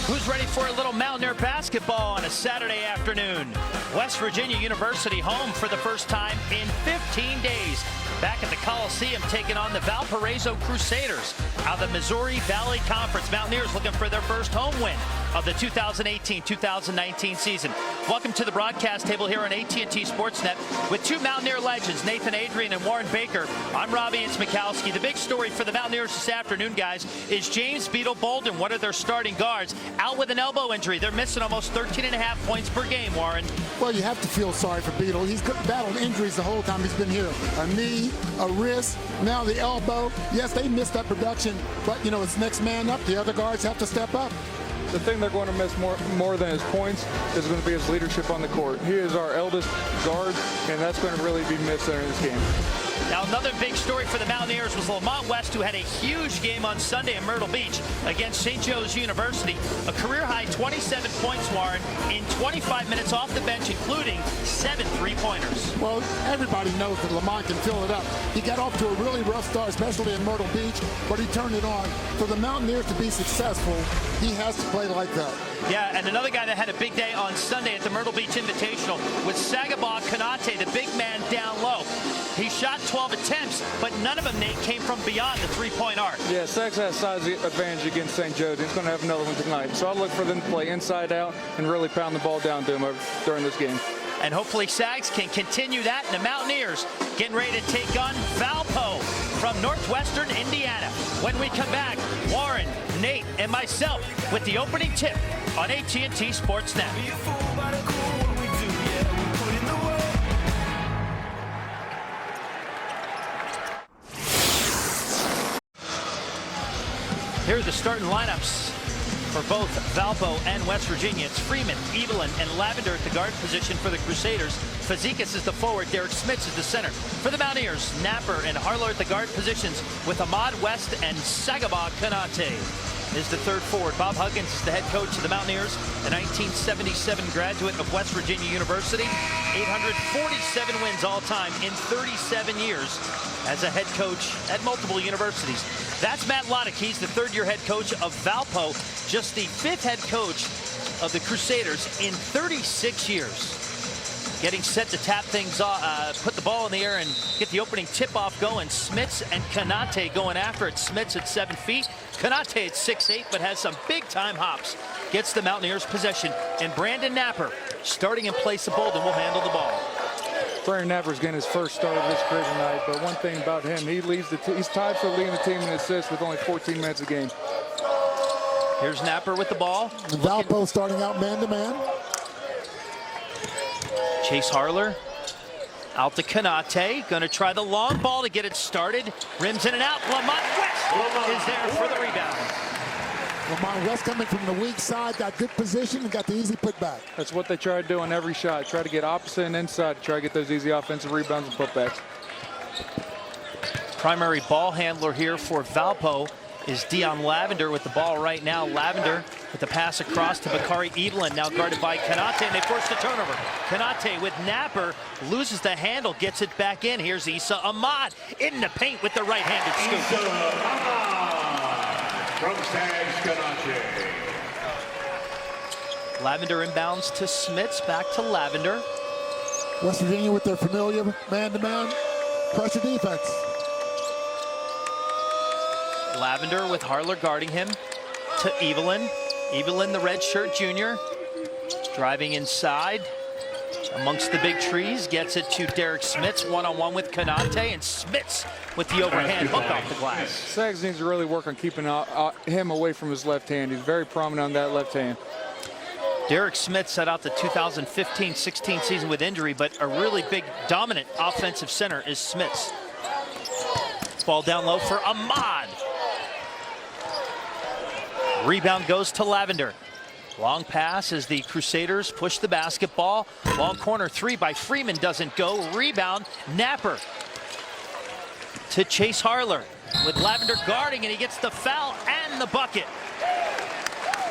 Who's ready for a little Mountaineer basketball on a Saturday afternoon? West Virginia University home for the first time in 15 days. Back at the Coliseum taking on the Valparaiso Crusaders out of the Missouri Valley Conference. Mountaineers looking for their first home win of the 2018-2019 season. Welcome to the broadcast table here on AT&T Sportsnet with two Mountaineer legends, Nathan Adrian and Warren Baker. I'm Robbie Mikowski. The big story for the Mountaineers this afternoon, guys, is James Beetle Bolden, one of their starting guards, out with an elbow injury. They're missing almost 13.5 points per game, Warren. Well, you have to feel sorry for Beetle. He's battled injuries the whole time he's been here. A knee, a wrist, now the elbow. Yes, they missed that production, but, you know, it's next man up. The other guards have to step up. The thing they're going to miss more than his points is going to be his leadership on the court. He is our eldest guard, and that's going to really be missed in this game. Now, another big story for the Mountaineers was Lamont West, who had a huge game on Sunday in Myrtle Beach against St. Joe's University. A career-high 27 points, Warren, in 25 minutes off the bench, including 7 three-pointers. Well, everybody knows that Lamont can fill it up. He got off to a really rough start, especially in Myrtle Beach, but he turned it on. For the Mountaineers to be successful, he has to play like that. Yeah, and another guy that had a big day on Sunday at the Myrtle Beach Invitational was Sagaba Konate, the big man down low. He shot 12 attempts, but none of them, Nate, came from beyond the three-point arc. Yeah, Sags has size advantage against St. Joe's. He's going to have another one tonight. So I'll look for them to play inside out and really pound the ball down to him during this game. And hopefully Sags can continue that. And the Mountaineers getting ready to take on Valpo from Northwestern Indiana. When we come back, Warren, Nate, and myself with the opening tip on AT&T Sportsnet. Here are the starting lineups for both Valpo and West Virginia. It's Freeman, Evelyn, and Lavender at the guard position for the Crusaders. Fazekas is the forward. Derek Smits is the center. For the Mountaineers, Napper and Harler at the guard positions with Ahmad West and Sagaba Konate is the third forward. Bob Huggins is the head coach of the Mountaineers, a 1977 graduate of West Virginia University. 847 wins all time in 37 years as a head coach at multiple universities. That's Matt Loddick. He's the third-year head coach of Valpo, just the fifth head coach of the Crusaders in 36 years. Getting set to tap things off, put the ball in the air and get the opening tip-off going. Smits and Konate going after it. Smits at 7 feet. Konate at 6'8", but has some big-time hops. Gets the Mountaineers possession. And Brandon Napper, starting in place of Bolden, will handle the ball. Brandon Napper's getting his first start of his career tonight, but one thing about him, he leads he's tied for leading the team in assists with only 14 minutes a game. Here's Napper with the ball. Valpo starting out man-to-man. Chase Harler out to Konate. Going to try the long ball to get it started. Rims in and out. Lamont West is there for the rebound. Lamont West coming from the weak side, got good position and got the easy putback. That's what they try to do on every shot. Try to get opposite and inside to try to get those easy offensive rebounds and putbacks. Primary ball handler here for Valpo is Dion Lavender with the ball right now. Lavender with the pass across to Bakari Evelyn, now guarded by Konate, and they force the turnover. Konate with Napper, loses the handle, gets it back in. Here's Issa Ahmad in the paint with the right-handed scoop. From Sags Konate. Lavender inbounds to Smits, back to Lavender. West Virginia with their familiar man-to-man pressure defense. Lavender with Harler guarding him to Evelyn. Evelyn, the redshirt junior, driving inside amongst the big trees, gets it to Derek Smits, one-on-one with Konate, and Smits with the overhand hook off the glass. Sags needs to really work on keeping him away from his left hand. He's very prominent on that left hand. Derek Smits set out the 2015-16 season with injury, but a really big, dominant offensive center is Smits. Ball down low for Ahmad. Rebound goes to Lavender. Long pass as the Crusaders push the basketball. Long corner three by Freeman doesn't go. Rebound, Napper to Chase Harler with Lavender guarding, and he gets the foul and the bucket.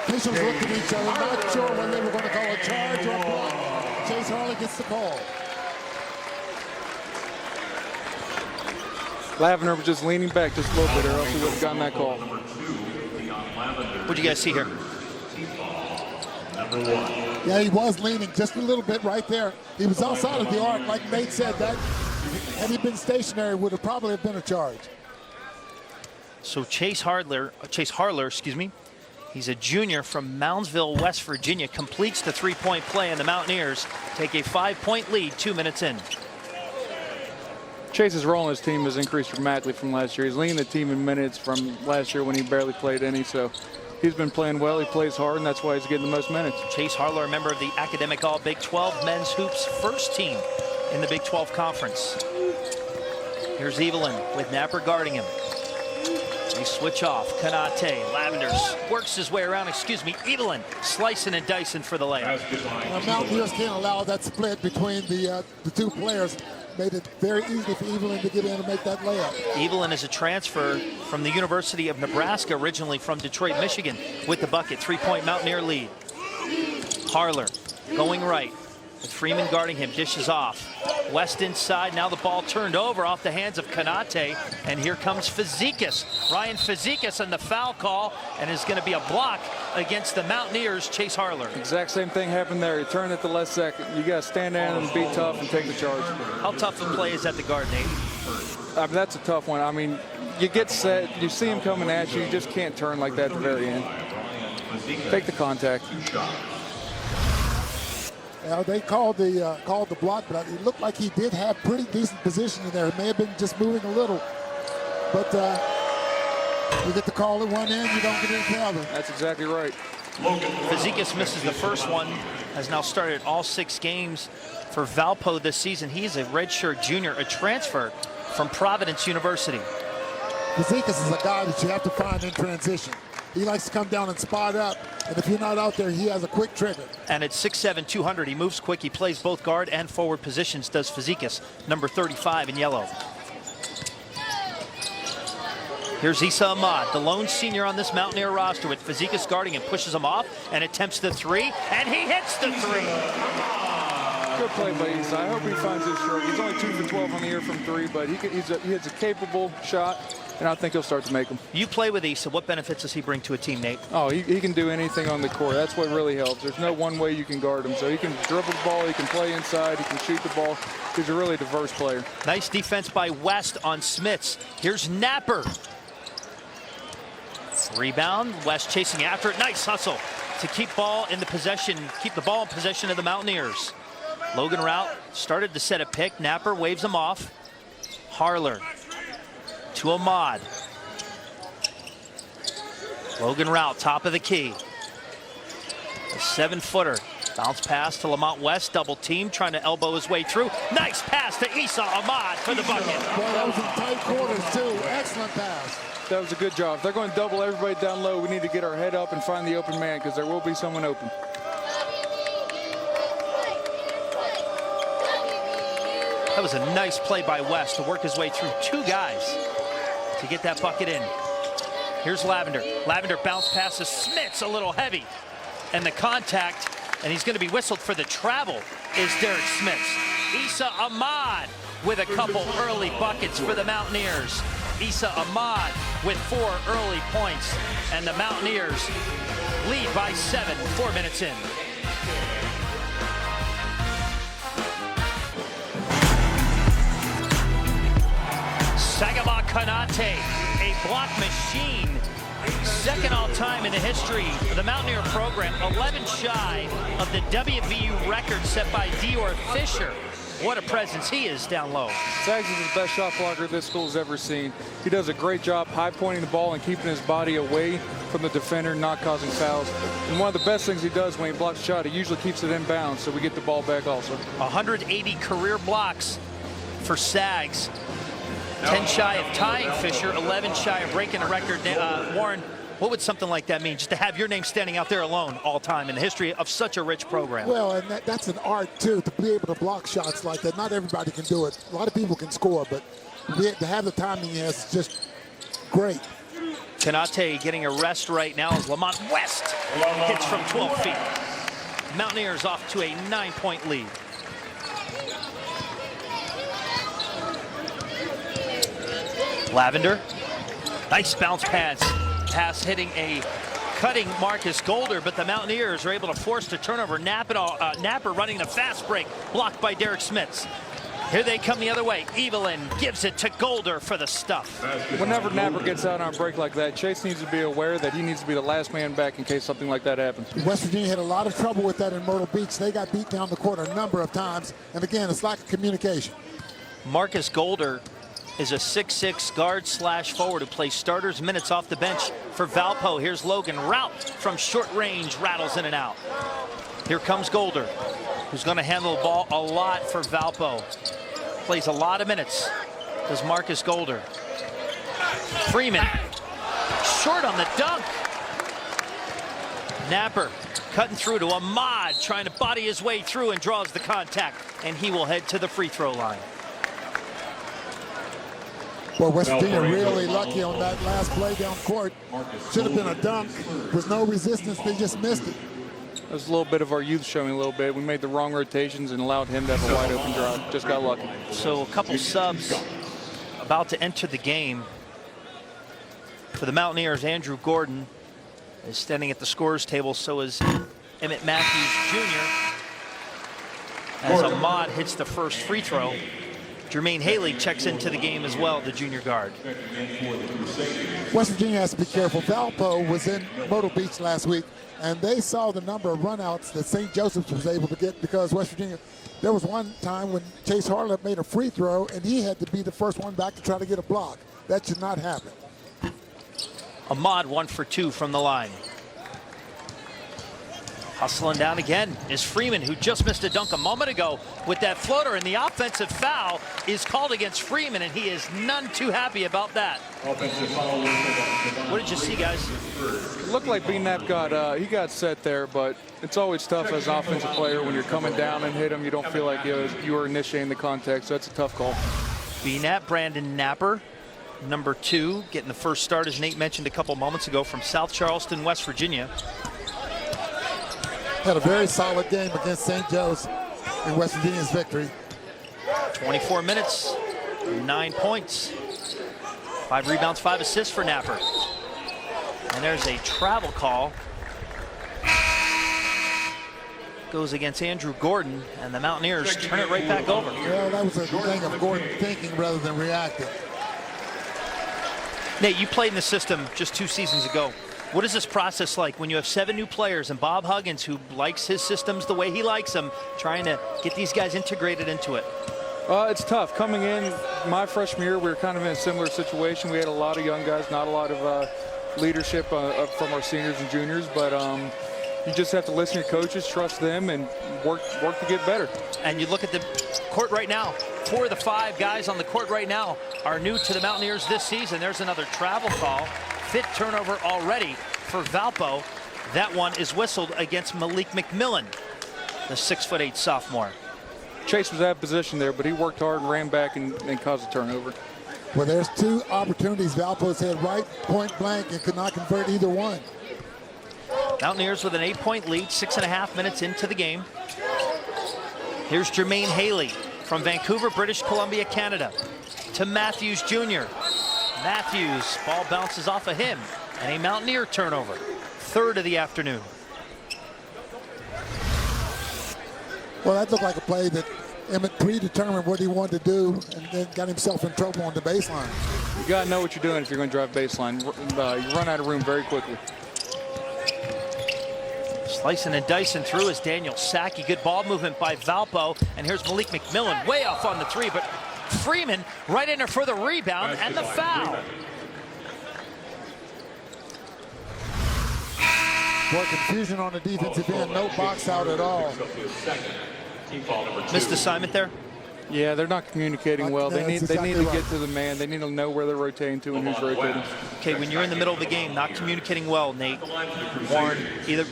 Officials looked at each other, not sure when they were going to call a charge or a block. Chase Harler gets the call. Lavender was just leaning back just a little bit, or else he would have gotten that call. What'd you guys see here? Number 1. Yeah, he was leaning just a little bit right there. He was outside of the arc, like Nate said. That had he been stationary, would have probably have been a charge. So Chase Harler, excuse me, he's a junior from Moundsville, West Virginia, completes the three-point play, and the Mountaineers take a 5-point lead 2 minutes in. Chase's role in his team has increased dramatically from last year. He's leading the team in minutes from last year when he barely played any, so he's been playing well. He plays hard, and that's why he's getting the most minutes. Chase Harler, a member of the academic All-Big 12 men's hoops first team in the Big 12 Conference. Here's Evelyn with Napper guarding him. They switch off. Kanate, Lavenders works his way around, Evelyn slicing and dicing for the layup. The Mountaineers can't allow that split between the two players. Made it very easy for Evelyn to get in and make that layup. Evelyn is a transfer from the University of Nebraska, originally from Detroit, Michigan, with the bucket. 3-point Mountaineer lead. Harler going right with Freeman guarding him, dishes off. West inside, now the ball turned over off the hands of Kanate, and here comes Fazekas. Ryan Fazekas and the foul call, and is going to be a block against the Mountaineers' Chase Harler. Exact same thing happened there. He turned at the last second. You got to stand there and be tough and take the charge. How tough a play is at the guard, Nate? I mean, that's a tough one. I mean, you get set, you see him coming at you, you just can't turn like that at the very end. Take the contact. They called the block, but it looked like he did have pretty decent positioning there. It may have been just moving a little, but you get the call at one end, you don't get it at the other. That's exactly right. Fazekas misses the first one, has now started all 6 games for Valpo this season. He is a redshirt junior, a transfer from Providence University. Fazekas is a guy that you have to find in transition. He likes to come down and spot up, and if you're not out there, he has a quick trigger. And at 6'7", 200, he moves quick. He plays both guard and forward positions, does Fazekas, number 35 in yellow. Here's Issa Ahmad, the lone senior on this Mountaineer roster, with Fazekas guarding him, pushes him off and attempts the three, and he hits the three. Good play by Issa. I hope he finds his stroke. He's only 2 for 12 on the year from 3, but he hits a capable shot, and I think he'll start to make them. You play with Issa. What benefits does he bring to a team, Nate? Oh, he can do anything on the court. That's what really helps. There's no one way you can guard him. So he can dribble the ball, he can play inside, he can shoot the ball. He's a really diverse player. Nice defense by West on Smits. Here's Napper. Rebound, West chasing after it. Nice hustle to keep the ball in possession of the Mountaineers. Logan Rout started to set a pick. Napper waves him off. Harler to Ahmad. Logan Rout, top of the key. A 7-footer. Bounce pass to Lamont West, double team, trying to elbow his way through. Nice pass to Issa Ahmad for the bucket. Well, that was in tight quarters, too. Excellent pass. That was a good job. If they're going to double everybody down low, we need to get our head up and find the open man, because there will be someone open. That was a nice play by West to work his way through 2 guys to get that bucket in. Here's Lavender. Lavender bounce passes Smits, a little heavy. And the contact, and he's going to be whistled for the travel, is Derek Smits. Issa Ahmad with a couple early buckets for the Mountaineers. Issa Ahmad with 4 early points, and the Mountaineers lead by 7, 4 minutes in. Sagaba Kanate, a block machine, second all-time in the history of the Mountaineer program, 11 shy of the WVU record set by Dior Fisher. What a presence he is down low. Sags is the best shot blocker this school's ever seen. He does a great job high-pointing the ball and keeping his body away from the defender, not causing fouls. And one of the best things he does when he blocks a shot, he usually keeps it inbounds, so we get the ball back also. 180 career blocks for Sags. 10 shy of tying Fisher, 11 shy of breaking a record. Warren, what would something like that mean, just to have your name standing out there alone all time in the history of such a rich program? Well, and that's an art, too, to be able to block shots like that. Not everybody can do it. A lot of people can score, but to have the timing is just great. Kanate getting a rest right now as Lamont West hits from 12 feet. Mountaineers off to a 9-point lead. Lavender, nice bounce pass hitting a cutting Marcus Golder, but the Mountaineers are able to force the turnover. Napper running the fast break, blocked by Derek Smits. Here they come the other way. Evelyn gives it to Golder for the stuff. Whenever Napper gets out on a break like that, Chase needs to be aware that he needs to be the last man back in case something like that happens. West Virginia had a lot of trouble with that in Myrtle Beach. They got beat down the court a number of times. And again, it's lack of communication. Marcus Golder is a 6'6" guard/forward who plays starters minutes off the bench for Valpo. Here's Logan Rout from short range, rattles in and out. Here comes Golder, who's going to handle the ball a lot for Valpo. Plays a lot of minutes, does Marcus Golder. Freeman, short on the dunk. Napper cutting through to Ahmad, trying to body his way through and draws the contact, and he will head to the free throw line. Well, West Virginia really lucky on that last play down court. Should have been a dunk. With no resistance, they just missed it. That was a little bit of our youth showing a little bit. We made the wrong rotations and allowed him to have a wide open drive. Just got lucky. So a couple subs about to enter the game. For the Mountaineers, Andrew Gordon is standing at the scorer's table. So is Emmett Matthews Jr. As Ahmad hits the first free throw. Jermaine Haley checks into the game as well, the junior guard. West Virginia has to be careful. Valpo was in Myrtle Beach last week, and they saw the number of runouts that St. Joseph's was able to get because West Virginia, there was one time when Chase Harlett made a free throw, and he had to be the first one back to try to get a block. That should not happen. Ahmad 1 for 2 from the line. Hustling down again is Freeman, who just missed a dunk a moment ago with that floater, and the offensive foul is called against Freeman, and he is none too happy about that. What did you see, guys? It looked like B-Nap got set there, but it's always tough as an offensive player when you're coming down and hit him. You don't feel like you are initiating the contact, so that's a tough call. B-Nap, Brandon Napper, number 2, getting the first start, as Nate mentioned a couple moments ago, from South Charleston, West Virginia. Had a very solid game against St. Joe's in West Virginia's victory. 24 minutes, 9 points, 5 rebounds, 5 assists for Napper. And there's a travel call. Goes against Andrew Gordon, and the Mountaineers turn it right back over. Well, that was a thing of Gordon thinking rather than reacting. Nate, you played in the system just 2 seasons ago. What is this process like when you have 7 new players and Bob Huggins, who likes his systems the way he likes them, trying to get these guys integrated into it? It's tough. Coming in my freshman year, we were kind of in a similar situation. We had a lot of young guys, not a lot of leadership from our seniors and juniors, but you just have to listen to your coaches, trust them, and work to get better. And you look at the court right now. 4 of the 5 guys on the court right now are new to the Mountaineers this season. There's another travel call. 5th turnover already for Valpo. That one is whistled against Malik McMillan, the 6'8" sophomore. Chase was out of position there, but he worked hard and ran back and caused a turnover. Well, there's 2 opportunities Valpo's had right point blank and could not convert either one. Mountaineers with an 8-point lead, 6.5 minutes into the game. Here's Jermaine Haley from Vancouver, British Columbia, Canada, to Matthews Jr. Matthews, ball bounces off of him, and a Mountaineer turnover. 3rd of the afternoon. Well, that looked like a play that Emmett predetermined what he wanted to do and then got himself in trouble on the baseline. You got to know what you're doing if you're going to drive baseline. You run out of room very quickly. Slicing and dicing through is Daniel Sackey. Good ball movement by Valpo. And here's Malik McMillan way off on the 3, but Freeman right in there for the rebound and the foul. Boy, confusion on the defensive end. No box out at all. Missed assignment there? Yeah, they're not communicating well. They need to get to the man. They need to know where they're rotating to and who's rotating. Okay, when you're in the middle of the game, not communicating well, Nate, Warren, either,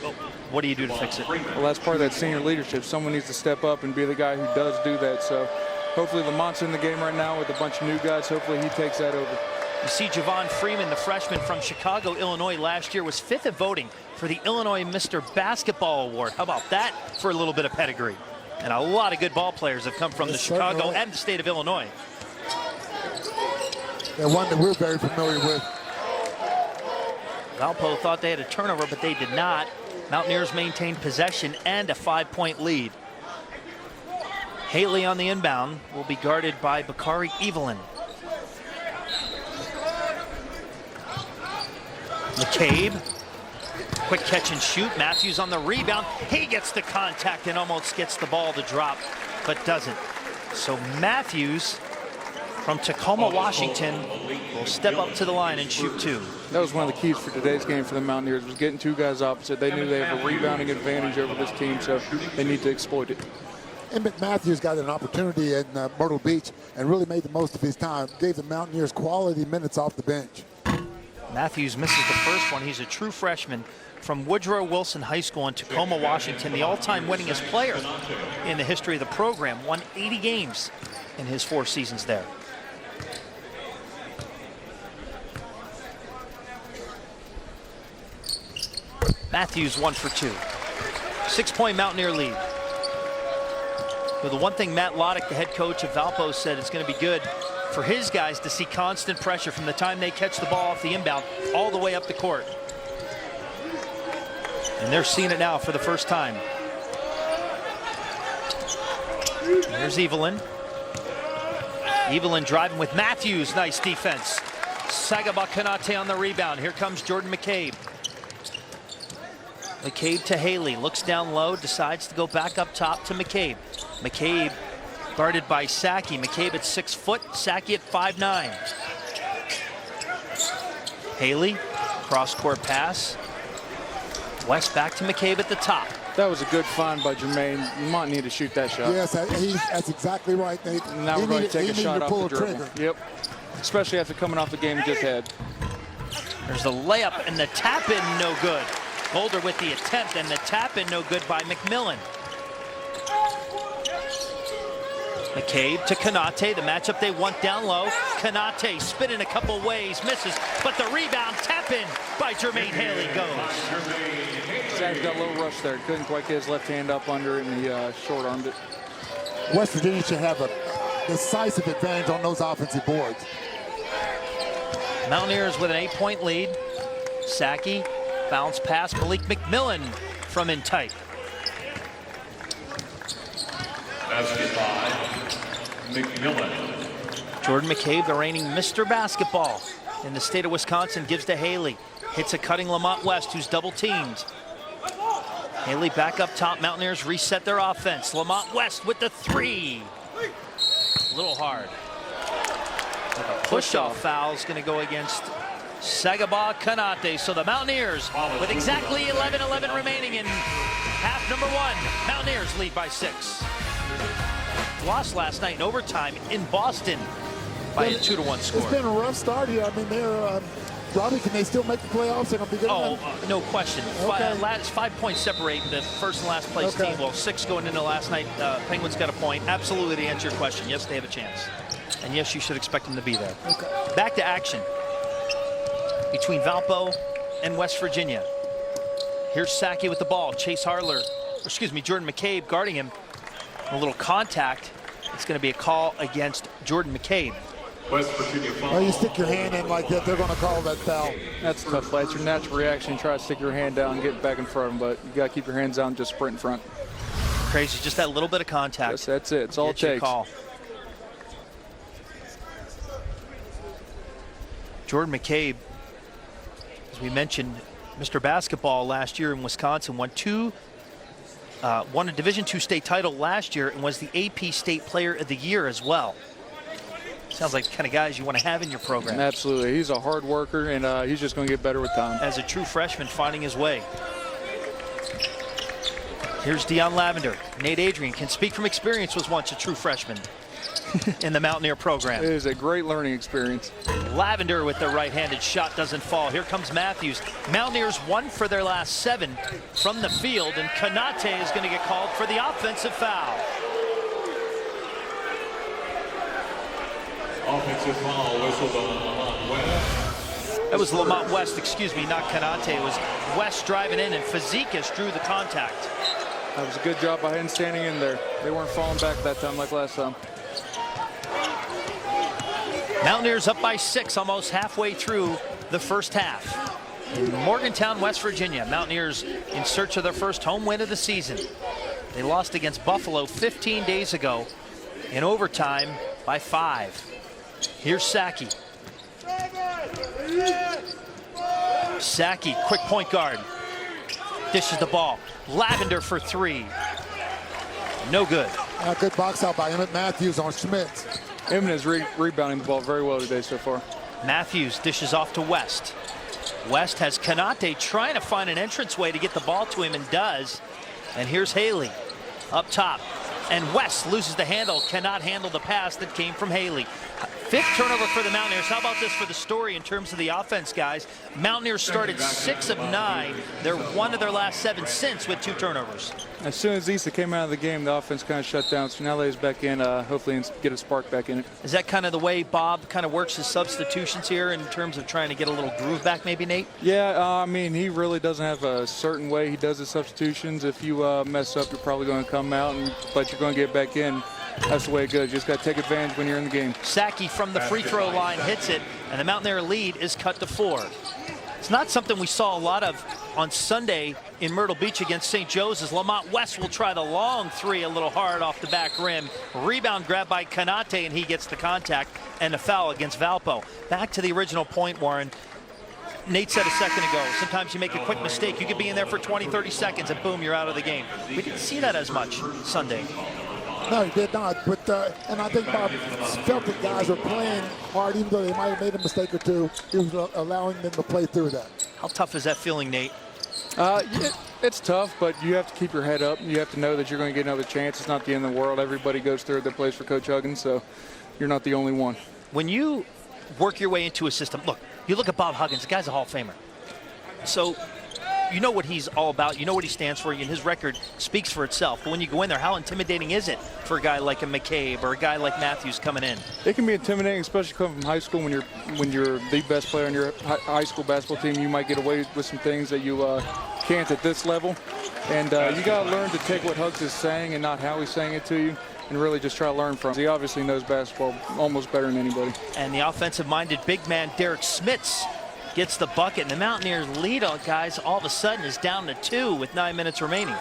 what do you do to fix it? Well, that's part of that senior leadership. Someone needs to step up and be the guy who does do that. So hopefully Lamont's in the game right now with a bunch of new guys. Hopefully he takes that over. You see Javon Freeman, the freshman from Chicago, Illinois, last year was 5th in voting for the Illinois Mr. Basketball Award. How about that for a little bit of pedigree? And a lot of good ball players have come from the Chicago and the state of Illinois. And one that we're very familiar with. Valpo thought they had a turnover, but they did not. Mountaineers maintained possession and a 5-point lead. Haley on the inbound will be guarded by Bakari Evelyn. McCabe, quick catch and shoot. Matthews on the rebound. He gets the contact and almost gets the ball to drop, but doesn't. So Matthews from Tacoma, Washington will step up to the line and shoot two. That was one of the keys for today's game for the Mountaineers, was getting two guys opposite. They knew they have a rebounding advantage over this team, so they need to exploit it. Emmett Matthews got an opportunity in Myrtle Beach and really made the most of his time. Gave the Mountaineers quality minutes off the bench. Matthews misses the first one. He's a true freshman from Woodrow Wilson High School in Tacoma, Washington, the all-time winningest player in the history of the program. Won 80 games in his 4 seasons there. Matthews 1 for 2. 6-point Mountaineer lead. Well, the one thing Matt Loddick, the head coach of Valpo, said it's going to be good for his guys to see constant pressure from the time they catch the ball off the inbound all the way up the court. And they're seeing it now for the first time. Here's Evelyn. Evelyn driving with Matthews. Nice defense. Sagaba Kanate on the rebound. Here comes Jordan McCabe. McCabe to Haley. Looks down low. Decides to go back up top to McCabe. McCabe guarded by Saki. McCabe at 6 foot. Saki at 5'9". Haley. Cross-court pass. West back to McCabe at the top. That was a good find by Jermaine. You might need to shoot that shot. Yes, that's exactly right, Nate. Now we're going to take a shot off the dribble. Trigger. Yep. Especially after coming off the game he just had. There's the layup and the tap in, no good. Boulder with the attempt and the tap in, no good by McMillan. McCabe to Kanate. The matchup they want down low. Kanate spin in a couple ways, misses, but the rebound tap in by Jermaine Haley goes. Zach got a little rush there. Couldn't quite get his left hand up under it, and he short-armed it. West Virginia should have a decisive advantage on those offensive boards. Mountaineers with an 8-point lead. Saki, bounce pass, Malik McMillan from in tight. Basket by McMillan. Jordan McCabe, the reigning Mr. Basketball in the state of Wisconsin, gives to Haley. Hits a cutting Lamont West, who's double teamed. Haley back up top. Mountaineers reset their offense. Lamont West with the 3. A little hard. Push-off foul is going to go against Sagaba Kanate. So the Mountaineers, with exactly 11:11 remaining in half number 1, Mountaineers lead by 6. Lost last night in overtime in Boston by a 2-1 score. It's been a rough start here. I mean, they're Robbie, can they still make the playoffs? They're going to be good. Oh, no question. Okay. 5 points separate the first and last place Okay. team. Well, 6 going into last night. Penguins got a point. Absolutely, to answer your question, yes, they have a chance. And yes, you should expect them to be there. Okay. Back to action between Valpo and West Virginia. Here's Saki with the ball. Jordan McCabe guarding him. A little contact. It's going to be a call against Jordan McCabe. West Virginia foul. Well, you stick your hand in like that, they're going to call that foul. That's a tough play. It's your natural reaction. You try to stick your hand down and get back in front of him, but you got to keep your hands down and just sprint in front. Crazy, just that little bit of contact. Yes, that's it. It's all it takes. Call. Jordan McCabe, as we mentioned, Mr. Basketball last year in Wisconsin, won a Division II state title last year and was the AP State Player of the Year as well. Sounds like the kind of guys you want to have in your program. Absolutely. He's a hard worker, and he's just going to get better with time. As a true freshman finding his way. Here's Deion Lavender. Nate Adrian can speak from experience, was once a true freshman in the Mountaineer program. It is a great learning experience. Lavender with the right-handed shot doesn't fall. Here comes Matthews. Mountaineers 1 for their last 7 from the field, and Kanate is going to get called for the offensive foul. Offensive foul whistled on Lamont West. That was Lamont West, excuse me, not Kanate. It was West driving in, and Fazekas drew the contact. That was a good job by him standing in there. They weren't falling back that time like last time. Mountaineers up by 6, almost halfway through the first half. in Morgantown, West Virginia. Mountaineers in search of their first home win of the season. They lost against Buffalo 15 days ago in overtime by 5. Here's Saki. Saki, quick point guard. Dishes the ball. Lavender for 3. No good. A good box out by Emmett Matthews on Schmitz. Emmett is rebounding the ball very well today so far. Matthews dishes off to West. West has Kanate trying to find an entranceway to get the ball to him, and does. And here's Haley up top. And West loses the handle, cannot handle the pass that came from Haley. 5th turnover for the Mountaineers. How about this for the story in terms of the offense, guys? Mountaineers started 6 of 9. They're 1 of their last 7 since with 2 turnovers. As soon as Issa came out of the game, the offense kind of shut down. So now Lay's back in, hopefully get a spark back in it. Is that kind of the way Bob kind of works his substitutions here in terms of trying to get a little groove back, maybe, Nate? Yeah, I mean, he really doesn't have a certain way he does his substitutions. If you mess up, you're probably going to come out, but you're going to get back in. That's the way it goes. You just got to take advantage when you're in the game. Saki from the free throw line hits it, and the Mountaineer lead is cut to 4. It's not something we saw a lot of on Sunday in Myrtle Beach against St. Joe's, as Lamont West will try the long 3 a little hard off the back rim. Rebound grab by Kanate, and he gets the contact and the foul against Valpo. Back to the original point, Warren. Nate said a second ago, sometimes you make a quick mistake. You could be in there for 20, 30 seconds, and boom, you're out of the game. We didn't see that as much Sunday. No, he did not. But and I think Bob felt that guys were playing hard, even though they might have made a mistake or two. He was allowing them to play through that. How tough is that feeling, Nate? It's tough, but you have to keep your head up. You have to know that you're going to get another chance. It's not the end of the world. Everybody goes through it that plays for Coach Huggins, so you're not the only one. When you work your way into a system, look, you look at Bob Huggins, the guy's a Hall of Famer. So you know what he's all about. You know what he stands for, and his record speaks for itself. But when you go in there, how intimidating is it for a guy like a McCabe or a guy like Matthews coming in? It can be intimidating, especially coming from high school. When you're the best player on your high school basketball team, you might get away with some things that you can't at this level. And you got to learn to take what Hugs is saying and not how he's saying it to you, and really just try to learn from him. He obviously knows basketball almost better than anybody. And the offensive-minded big man Derek Smits gets the bucket, and the Mountaineers lead, guys, all of a sudden is down to 2 with 9 minutes remaining.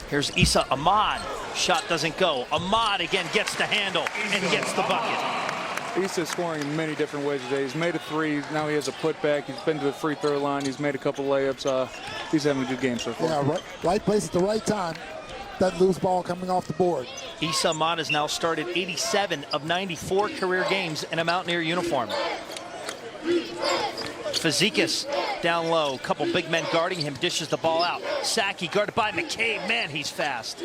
Here's Issa Ahmad. Shot doesn't go. Ahmad again gets the handle and gets the bucket. Issa's scoring in many different ways today. He's made a 3. Now he has a putback. He's been to the free throw line. He's made a couple layups. He's having a good game so far. Yeah, right place at the right time. That loose ball coming off the board. Issa Ahmad has now started 87 of 94 career games in a Mountaineer uniform. Fazekas down low, couple big men guarding him, dishes the ball out. Saki guarded by McCabe. Man, he's fast.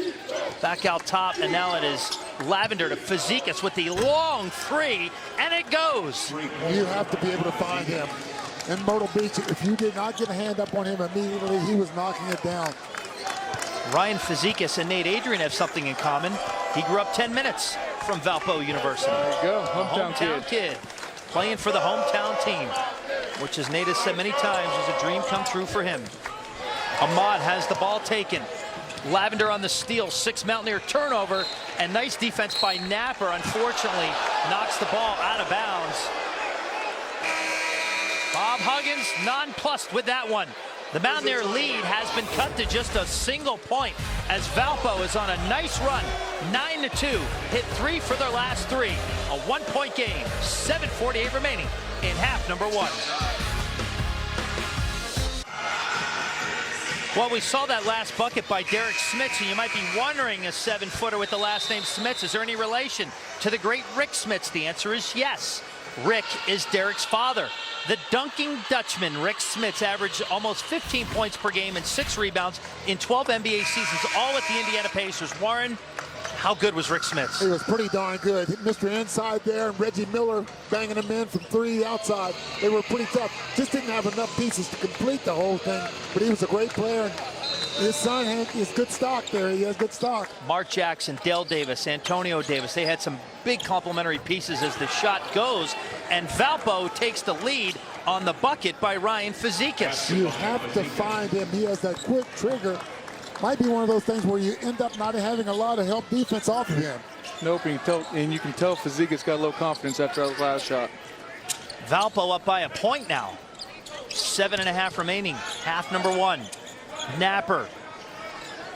Back out top, and now it is Lavender to Fazekas with the long 3, and it goes. You have to be able to find him. In Myrtle Beach, if you did not get a hand up on him immediately, he was knocking it down. Ryan Fazekas and Nate Adrian have something in common. He grew up 10 minutes from Valpo University. There you go, hometown kid. Playing for the hometown team, which, as Nate has said many times, is a dream come true for him. Ahmad has the ball taken. Lavender on the steal, 6 Mountaineer turnover, and nice defense by Napper. Unfortunately, knocks the ball out of bounds. Bob Huggins nonplussed with that one. The Mountaineer lead has been cut to just a single point as Valpo is on a nice run, 9-2, hit 3 for their last 3. A 1-point game, 7:48 remaining in half number 1. Well, we saw that last bucket by Derek Smits, and you might be wondering, a 7-footer with the last name Smits, is there any relation to the great Rick Smits? The answer is yes. Rick is Derek's father. The dunking Dutchman, Rick Smits, averaged almost 15 points per game and 6 rebounds in 12 NBA seasons, all with the Indiana Pacers. Warren, how good was Rick Smits? He was pretty darn good. Mr. Inside there, and Reggie Miller banging him in from 3 outside. They were pretty tough. Just didn't have enough pieces to complete the whole thing, but he was a great player. And his son, Hank, is good stock there. He has good stock. Mark Jackson, Dale Davis, Antonio Davis, they had some big complimentary pieces as the shot goes, and Valpo takes the lead on the bucket by Ryan Fazekas. You have to find him. He has that quick trigger. Might be one of those things where you end up not having a lot of help defense off of him. Nope, and you can tell Fazekas got a little confidence after that last shot. Valpo up by a point now. 7.5 remaining. Half number 1. Napper.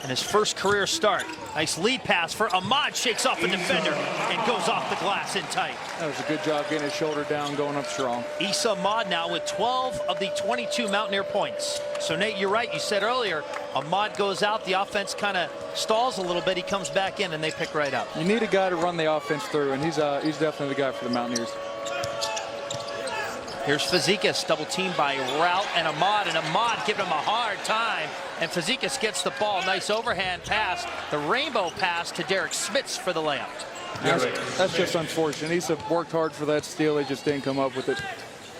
And his first career start. Nice lead pass for Ahmad. Shakes off a defender and goes off the glass in tight. That was a good job getting his shoulder down, going up strong. Issa Ahmad now with 12 of the 22 Mountaineer points. So Nate, you're right. You said earlier, Ahmad goes out. The offense kind of stalls a little bit. He comes back in and they pick right up. You need a guy to run the offense through, and he's definitely the guy for the Mountaineers. Here's Fazekas, double teamed by Rout and Ahmad giving him a hard time. And Fazekas gets the ball. Nice overhand pass. The rainbow pass to Derek Smits for the layup. That's just unfortunate. He's worked hard for that steal. He just didn't come up with it.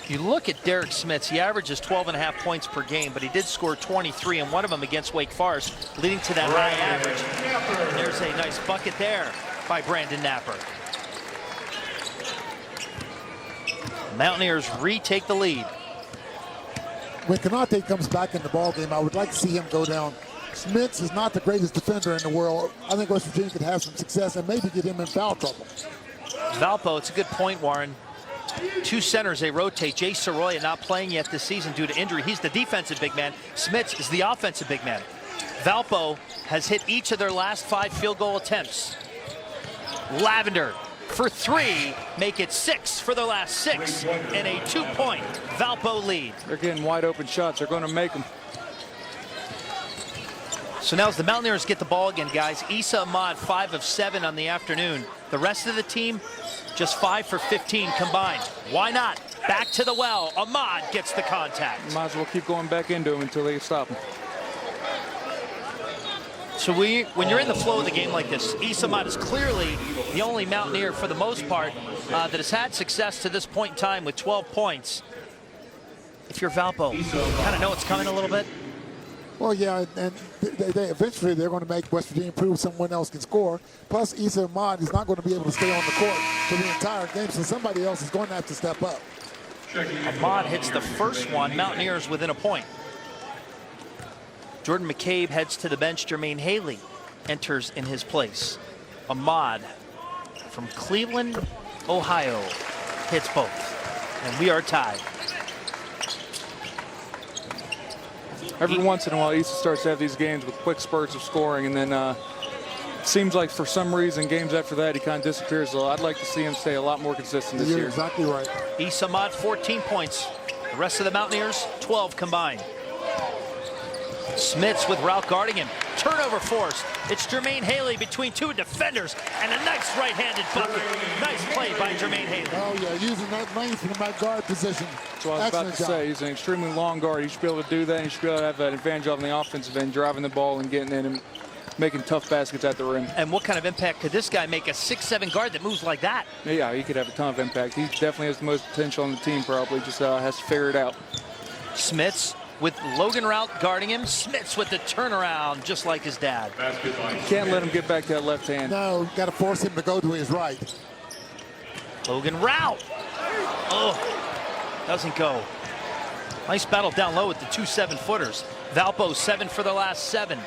You look at Derek Smits, he averages 12.5 points per game, but he did score 23, and one of them against Wake Forest, leading to that high average. And there's a nice bucket there by Brandon Napper. Mountaineers retake the lead. When Konate comes back in the ballgame, I would like to see him go down. Smits is not the greatest defender in the world. I think West Virginia could have some success and maybe get him in foul trouble. Valpo, it's a good point, Warren. 2 centers, they rotate. Jay Soroya not playing yet this season due to injury. He's the defensive big man. Smits is the offensive big man. Valpo has hit each of their last 5 field goal attempts. Lavender for 3, make it 6 for their last 6, and a 2-point Valpo lead. They're getting wide open shots. They're going to make them. So now as the Mountaineers get the ball again, guys, Issa Ahmad 5 of 7 on the afternoon. The rest of the team just 5 for 15 combined. Why not? Back to the well. Ahmad gets the contact. Might as well keep going back into him until they stop him. So when you're in the flow of the game like this, Issa Ahmad is clearly the only Mountaineer for the most part that has had success to this point in time with 12 points. If you're Valpo, you kind of know it's coming a little bit. Well, yeah, and they eventually they're going to make West Virginia prove someone else can score. Plus, Issa Ahmad is not going to be able to stay on the court for the entire game, so somebody else is going to have to step up. Ahmad hits the first one. Mountaineers within a point. Jordan McCabe heads to the bench. Jermaine Haley enters in his place. Ahmad from Cleveland, Ohio, hits both. And we are tied. Every once in a while, Issa starts to have these games with quick spurts of scoring, and then it seems like for some reason, games after that, he kind of disappears a little. I'd like to see him stay a lot more consistent this year. You're exactly right. Issa Ahmad, 14 points. The rest of the Mountaineers, 12 combined. Smits with Rout guarding him. Turnover forced. It's Jermaine Haley between 2 defenders, and a nice right-handed bucket. Nice play by Jermaine Haley. Oh, yeah, using that length from that guard position. That's what I was about to say. He's an extremely long guard. He should be able to do that. He should be able to have that advantage on the offensive end, driving the ball and getting in and making tough baskets at the rim. And what kind of impact could this guy make? A 6'7" guard that moves like that? Yeah, he could have a ton of impact. He definitely has the most potential on the team, probably. Just has to figure it out. Smits with Logan Rout guarding him. Smits with the turnaround, just like his dad. Can't let him get back to that left hand. No, got to force him to go to his right. Logan Rout. Oh, doesn't go. Nice battle down low with the 2 7-footers. Valpo 7 for the last 7.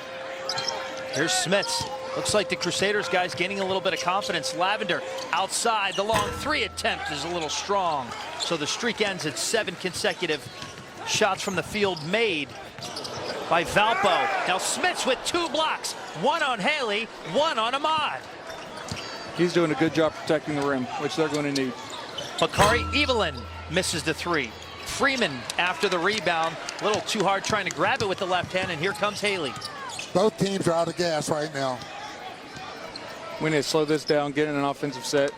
Here's Smits. Looks like the Crusaders guys gaining a little bit of confidence. Lavender outside. The long 3 attempt is a little strong. So the streak ends at 7 consecutive shots from the field made by Valpo. Now Smits with 2 blocks. 1 on Haley, 1 on Ahmad. He's doing a good job protecting the rim, which they're going to need. Bakari Evelyn misses the 3. Freeman after the rebound. A little too hard trying to grab it with the left hand, and here comes Haley. Both teams are out of gas right now. We need to slow this down, get in an offensive set,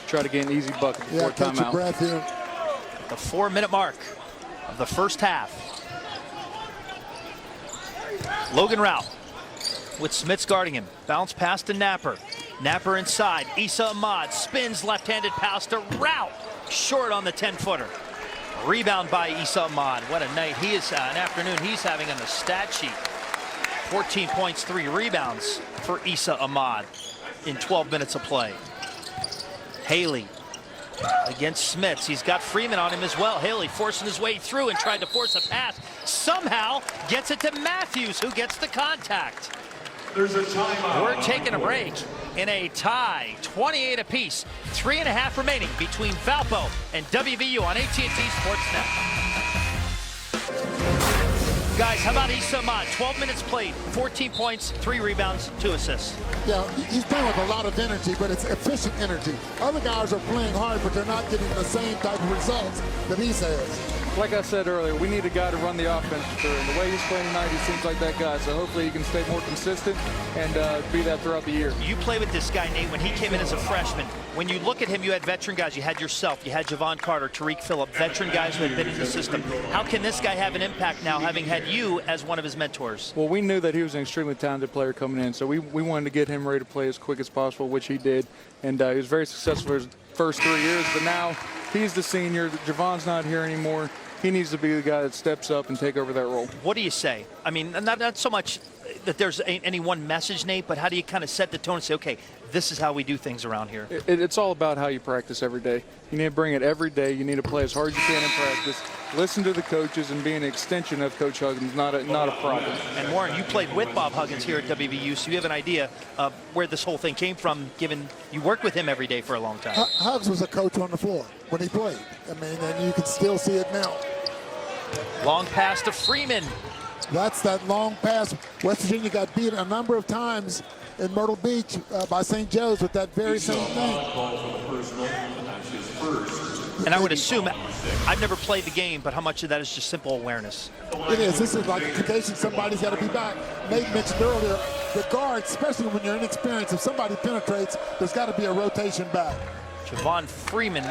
try to get an easy bucket before catch your timeout. breath here. The 4-minute mark of the first half. Logan Rout with Smits guarding him. Bounce pass to Napper. Napper inside. Issa Ahmad spins left-handed pass to Rout. Short on the 10-footer. Rebound by Issa Ahmad. What a night he is, an afternoon he's having on the stat sheet. 14 points, 3 rebounds for Issa Ahmad in 12 minutes of play. Haley against Smits. He's got Freeman on him as well. Haley forcing his way through and tried to force a pass. Somehow gets it to Matthews, who gets the contact. There's a timeout. We're taking a break. in a tie, 28 apiece. 3.5 remaining between Valpo and WVU on AT&T Sportsnet. Guys, how about Issa Ahmad? 12 minutes played, 14 points, 3 rebounds, 2 assists. Yeah, he's playing with a lot of energy, but it's efficient energy. Other guys are playing hard, but they're not getting the same type of results that he says. Like I said earlier, we need a guy to run the offense through. And the way he's playing tonight, he seems like that guy. So hopefully he can stay more consistent and be that throughout the year. You play with this guy, Nate, when he came in as a freshman. When you look at him, you had veteran guys. You had yourself, you had Javon Carter, Tariq Phillip, veteran guys who had been in the system. How can this guy have an impact now, having had you as one of his mentors? Well, we knew that he was an extremely talented player coming in, so we wanted to get him ready to play as quick as possible, which he did. And he was very successful for his first 3 years, but now he's the senior. Javon's not here anymore. He needs to be the guy that steps up and take over that role. What do you say? I mean, not so much that there's any one message, Nate, but how do you kind of set the tone and say, okay, this is how we do things around here? It's all about how you practice every day. You need to bring it every day. You need to play as hard as you can in practice. Listen to the coaches and be an extension of Coach Huggins, not a problem. And Warren, you played with Bob Huggins here at WVU, so you have an idea of where this whole thing came from, given you worked with him every day for a long time. Hugs was a coach on the floor when he played. I mean, and you can still see it now. Long pass to Freeman. That's that long pass. West Virginia got beat a number of times in Myrtle Beach by St. Joe's with that very same thing. And I would assume, I've never played the game, but how much of that is just simple awareness? It is. This is like a condition. Somebody's got to be back. Nate mentioned earlier, the guards, especially when you're inexperienced, if somebody penetrates, there's got to be a rotation back. Javon Freeman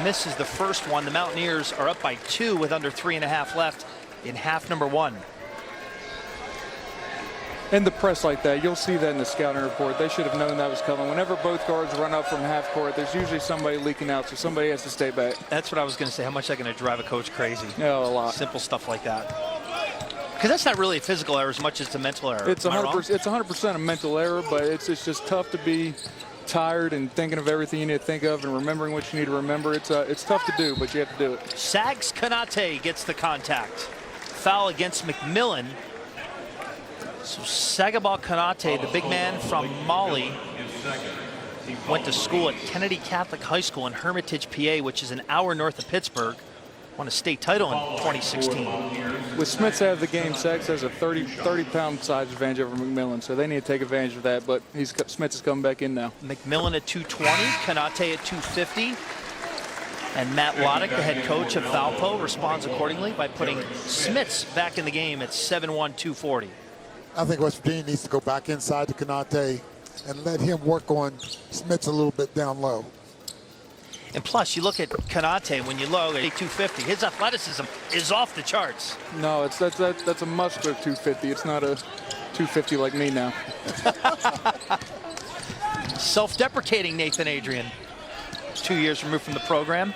misses the first one. The Mountaineers are up by 2 with under 3.5 left in half number 1. And the press like that, you'll see that in the scouting report. They should have known that was coming. Whenever both guards run up from half court, there's usually somebody leaking out, so somebody has to stay back. That's what I was going to say. How much is that going to drive a coach crazy? Yeah, a lot. Simple stuff like that. Because that's not really a physical error as much as a mental error. It's 100% a mental error, but it's just tough to be tired and thinking of everything you need to think of and remembering what you need to remember. It's tough to do, but you have to do it. Sags Konate gets the contact. Foul against McMillan. So Sagabal Konate, the big man from Mali, went to school at Kennedy Catholic High School in Hermitage, PA, which is an hour north of Pittsburgh. Won a state title in 2016. With Smith's out of the game, Sags has a 30-pound size advantage over McMillan, so they need to take advantage of that, but Smith's is coming back in now. McMillan at 220, Konate at 250. And Matt Loddick, the head coach of Valpo, responds accordingly by putting Smith's back in the game at 7'1", 240. I think West Virginia needs to go back inside to Konate and let him work on Smith's a little bit down low. And plus, you look at Konate when you look at 250. His athleticism is off the charts. No, that's a muscular 250. It's not a 250 like me now. Self-deprecating Nathan Adrian. 2 years removed from the program.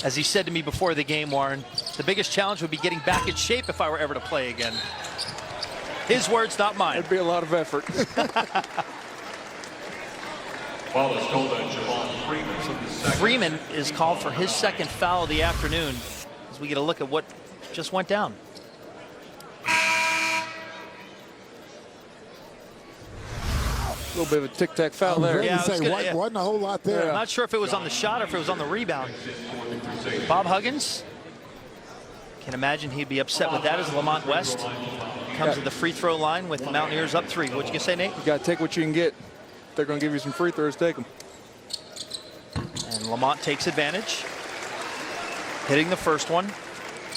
As he said to me before the game, Warren, the biggest challenge would be getting back in shape if I were ever to play again. His words, not mine. It'd be a lot of effort. Foul is called on Javon Freeman. Freeman is called for his second foul of the afternoon as we get a look at what just went down. A little bit of a tic-tac foul there. Yeah, wasn't a whole lot there. I'm not sure if it was on the shot or if it was on the rebound. Bob Huggins, can imagine he'd be upset with that as Lamont West comes to the free throw line with the Mountaineers up 3. What you gonna say, Nate? You got to take what you can get. They're going to give you some free throws, take them. And Lamont takes advantage, hitting the first one.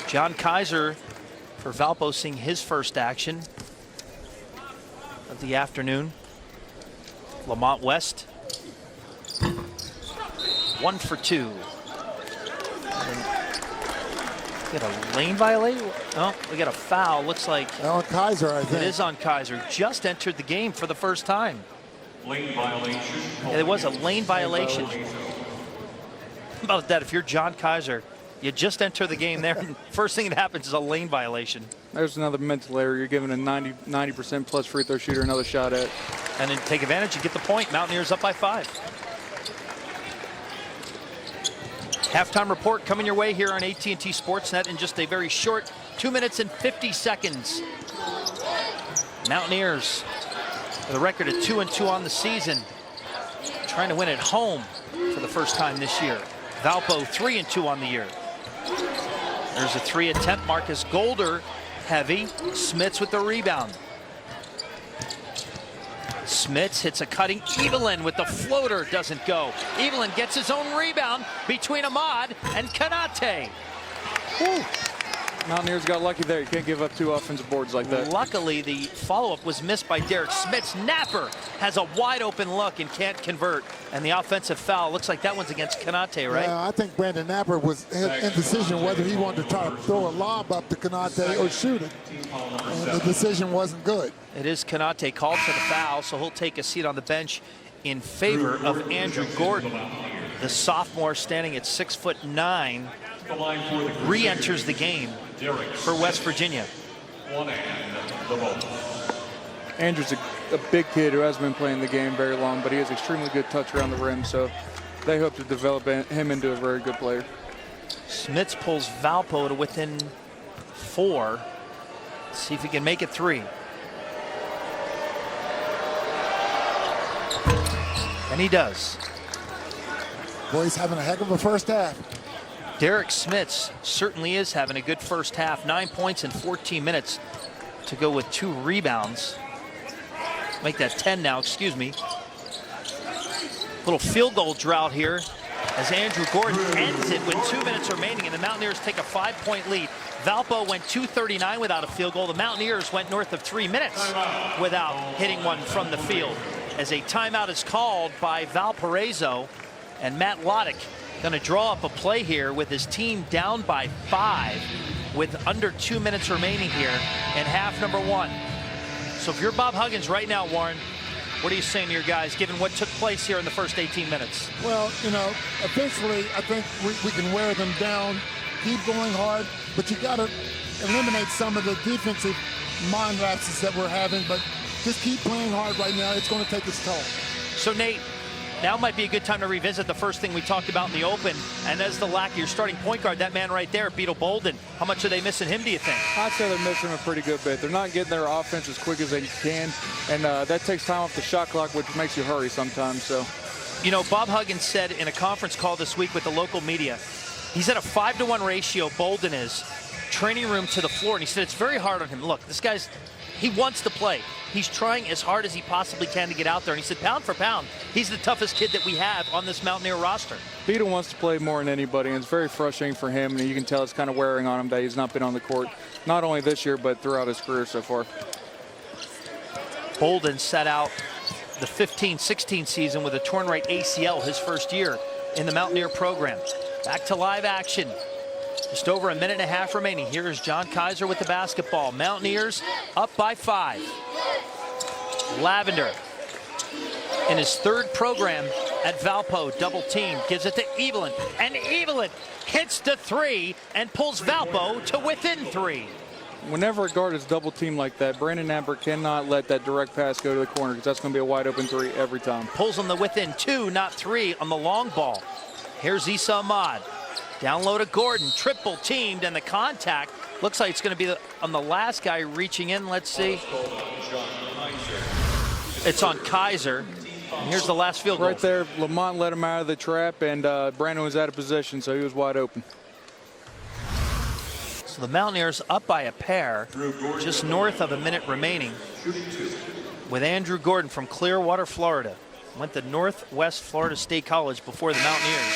John Kaiser for Valpo seeing his first action of the afternoon. Lamont West, 1 for 2. We got a lane violation? Oh, we got a foul. Looks like on Kaiser, I think. It is on Kaiser. Just entered the game for the first time. Lane violation. Yeah, there was a lane violation. How about that? If you're John Kaiser, you just enter the game there, and first thing that happens is a lane violation. There's another mental error. You're giving a 90% plus free throw shooter another shot at. And then take advantage and get the point. Mountaineers up by 5. Halftime report coming your way here on AT&T Sportsnet in just a very short 2 minutes and 50 seconds. Mountaineers with a record of 2-2 on the season. trying to win at home for the first time this year. Valpo 3-2 on the year. There's a 3 attempt. Marcus Golder heavy. Smits with the rebound. Smits hits a cutting. Evelyn with the floater, doesn't go. Evelyn gets his own rebound between Ahmad and Kanate. Whew. Mountaineers got lucky there. You can't give up 2 offensive boards like that. Luckily, the follow-up was missed by Derek Smits. Napper has a wide open look and can't convert. And the offensive foul, looks like that one's against Kanate, right? I think Brandon Napper was indecision whether he wanted to try to throw a lob up to Kanate or shoot it. And the decision wasn't good. It is Kanate called for the foul, so he'll take a seat on the bench in favor of Andrew Gordon. The sophomore, standing at 6'9", re-enters the game for West Virginia. Andrew's a big kid who hasn't been playing the game very long, but he has extremely good touch around the rim, so they hope to develop him into a very good player. Smits pulls Valpo to within 4. Let's see if he can make it 3. And he does. Boy, he's having a heck of a first half. Derek Smits certainly is having a good first half. 9 points in 14 minutes to go with 2 rebounds. Make that 10 now, excuse me. Little field goal drought here as Andrew Gordon ends it with 2 minutes remaining, and the Mountaineers take a 5-point lead. Valpo went 2:39 without a field goal. The Mountaineers went north of 3 minutes without hitting one from the field. As a timeout is called by Valparaiso, and Matt Loddick going to draw up a play here with his team down by 5 with under 2 minutes remaining here in half number 1. So if you're Bob Huggins right now, Warren, what are you saying to your guys, given what took place here in the first 18 minutes? Well, you know, eventually I think we can wear them down, keep going hard, but you got to eliminate some of the defensive mind lapses that we're having, but just keep playing hard right now. It's going to take its toll. So, Nate, now might be a good time to revisit the first thing we talked about in the open, and as the lack of your starting point guard, that man right there, Beetle Bolden. How much are they missing him, do you think? I'd say they're missing him a pretty good bit. They're not getting their offense as quick as they can, and that takes time off the shot clock, which makes you hurry sometimes. So, you know, Bob Huggins said in a conference call this week with the local media, he's at a 5-to-1 ratio, Bolden is, training room to the floor, and he said it's very hard on him. Look, this guy's, he wants to play. He's trying as hard as he possibly can to get out there. And he said, pound for pound, he's the toughest kid that we have on this Mountaineer roster. Beetle wants to play more than anybody, and it's very frustrating for him. And you can tell it's kind of wearing on him that he's not been on the court, not only this year, but throughout his career so far. Bolden set out the 15-16 season with a torn right ACL his first year in the Mountaineer program. Back to live action. Just over a minute and a half remaining. Here is John Kaiser with the basketball. Mountaineers up by 5. Lavender in his 3rd program at Valpo, double team, gives it to Evelyn, and Evelyn hits the 3 and pulls Valpo to within 3. Whenever a guard is double teamed like that, Brandon Napper cannot let that direct pass go to the corner, because that's going to be a wide open 3 every time. Pulls on the within 2, not 3 on the long ball. Here's Issa Ahmad. Down low to Gordon, triple teamed, and the contact looks like it's going to be on the last guy reaching in. Let's see. It's on Kaiser. And here's the last field goal. Right there, Lamont let him out of the trap, and Brandon was out of position, so he was wide open. So the Mountaineers up by a pair, just north of a minute remaining, with Andrew Gordon from Clearwater, Florida. Went to Northwest Florida State College before the Mountaineers.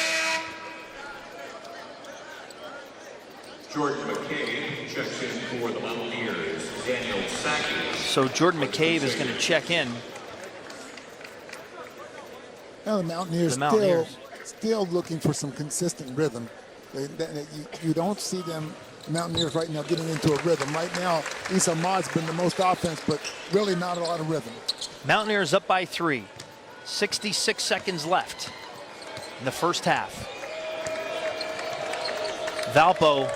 Jordan McCabe checks in for the Mountaineers. Daniel Sackey. So Jordan McCabe is going to check in. Now the Mountaineers, still looking for some consistent rhythm. You don't see them, Mountaineers right now, getting into a rhythm. Right now, Issa Ahmad's been the most offense, but really not a lot of rhythm. Mountaineers up by 3. 66 seconds left in the first half. Valpo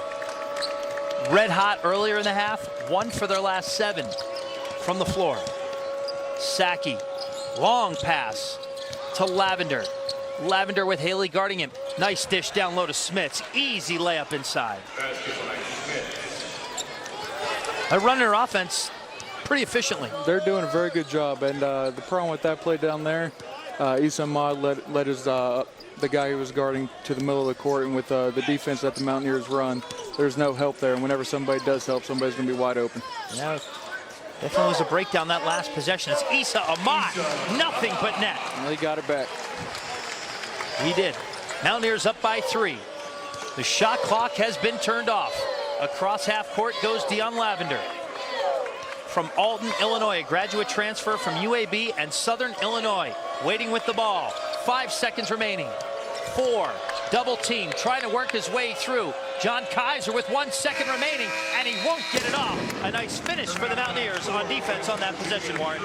red hot earlier in the half, 1 for their last 7 from the floor. Sackey, long pass to Lavender. Lavender with Haley guarding him. Nice dish down low to Smits. Easy layup inside. They're running their offense pretty efficiently. They're doing a very good job, and the problem with that play down there, Issa Ahmad led his the guy who was guarding to the middle of the court, and with the defense that the Mountaineers run, there's no help there. And whenever somebody does help, somebody's going to be wide open. Yeah, definitely was a breakdown that last possession. It's Issa Ahmad, nothing but net. Well, he got it back. He did. Mountaineers up by 3. The shot clock has been turned off. Across half court goes Dion Lavender. From Alton, Illinois, a graduate transfer from UAB and Southern Illinois. Waiting with the ball. 5 seconds remaining. 4, double team, trying to work his way through. John Kaiser with 1 second remaining, and he won't get it off. A nice finish for the Mountaineers on defense on that possession, Warren.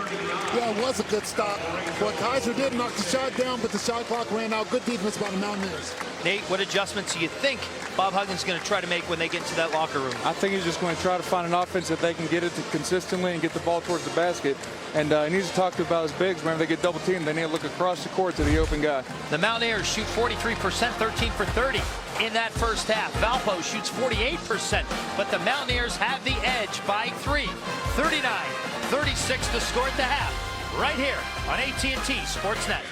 Yeah, it was a good stop. Well, Kaiser did knock the shot down, but the shot clock ran out. Good defense by the Mountaineers. Nate, what adjustments do you think Bob Huggins is going to try to make when they get into that locker room? I think he's just going to try to find an offense that they can get it to consistently and get the ball towards the basket. And he needs to talk to about his bigs. Whenever they get double teamed, they need to look across the court to the open guy. The Mountaineers shoot 43%, 13 for 30 in that first half. Valpo shoots 48%, but the Mountaineers have the edge by 3. 39-36 to score at the half, right here on AT&T Sportsnet.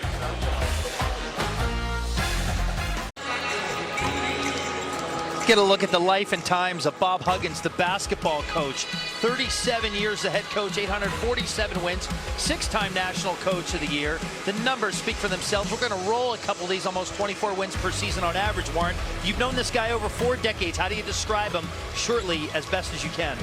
Get a look at the life and times of Bob Huggins, the basketball coach. 37 years the head coach, 847 wins, 6-time National Coach of the Year. The numbers speak for themselves. We're going to roll a couple of these, almost 24 wins per season on average, Warren. You've known this guy over 4 decades. How do you describe him shortly as best as you can?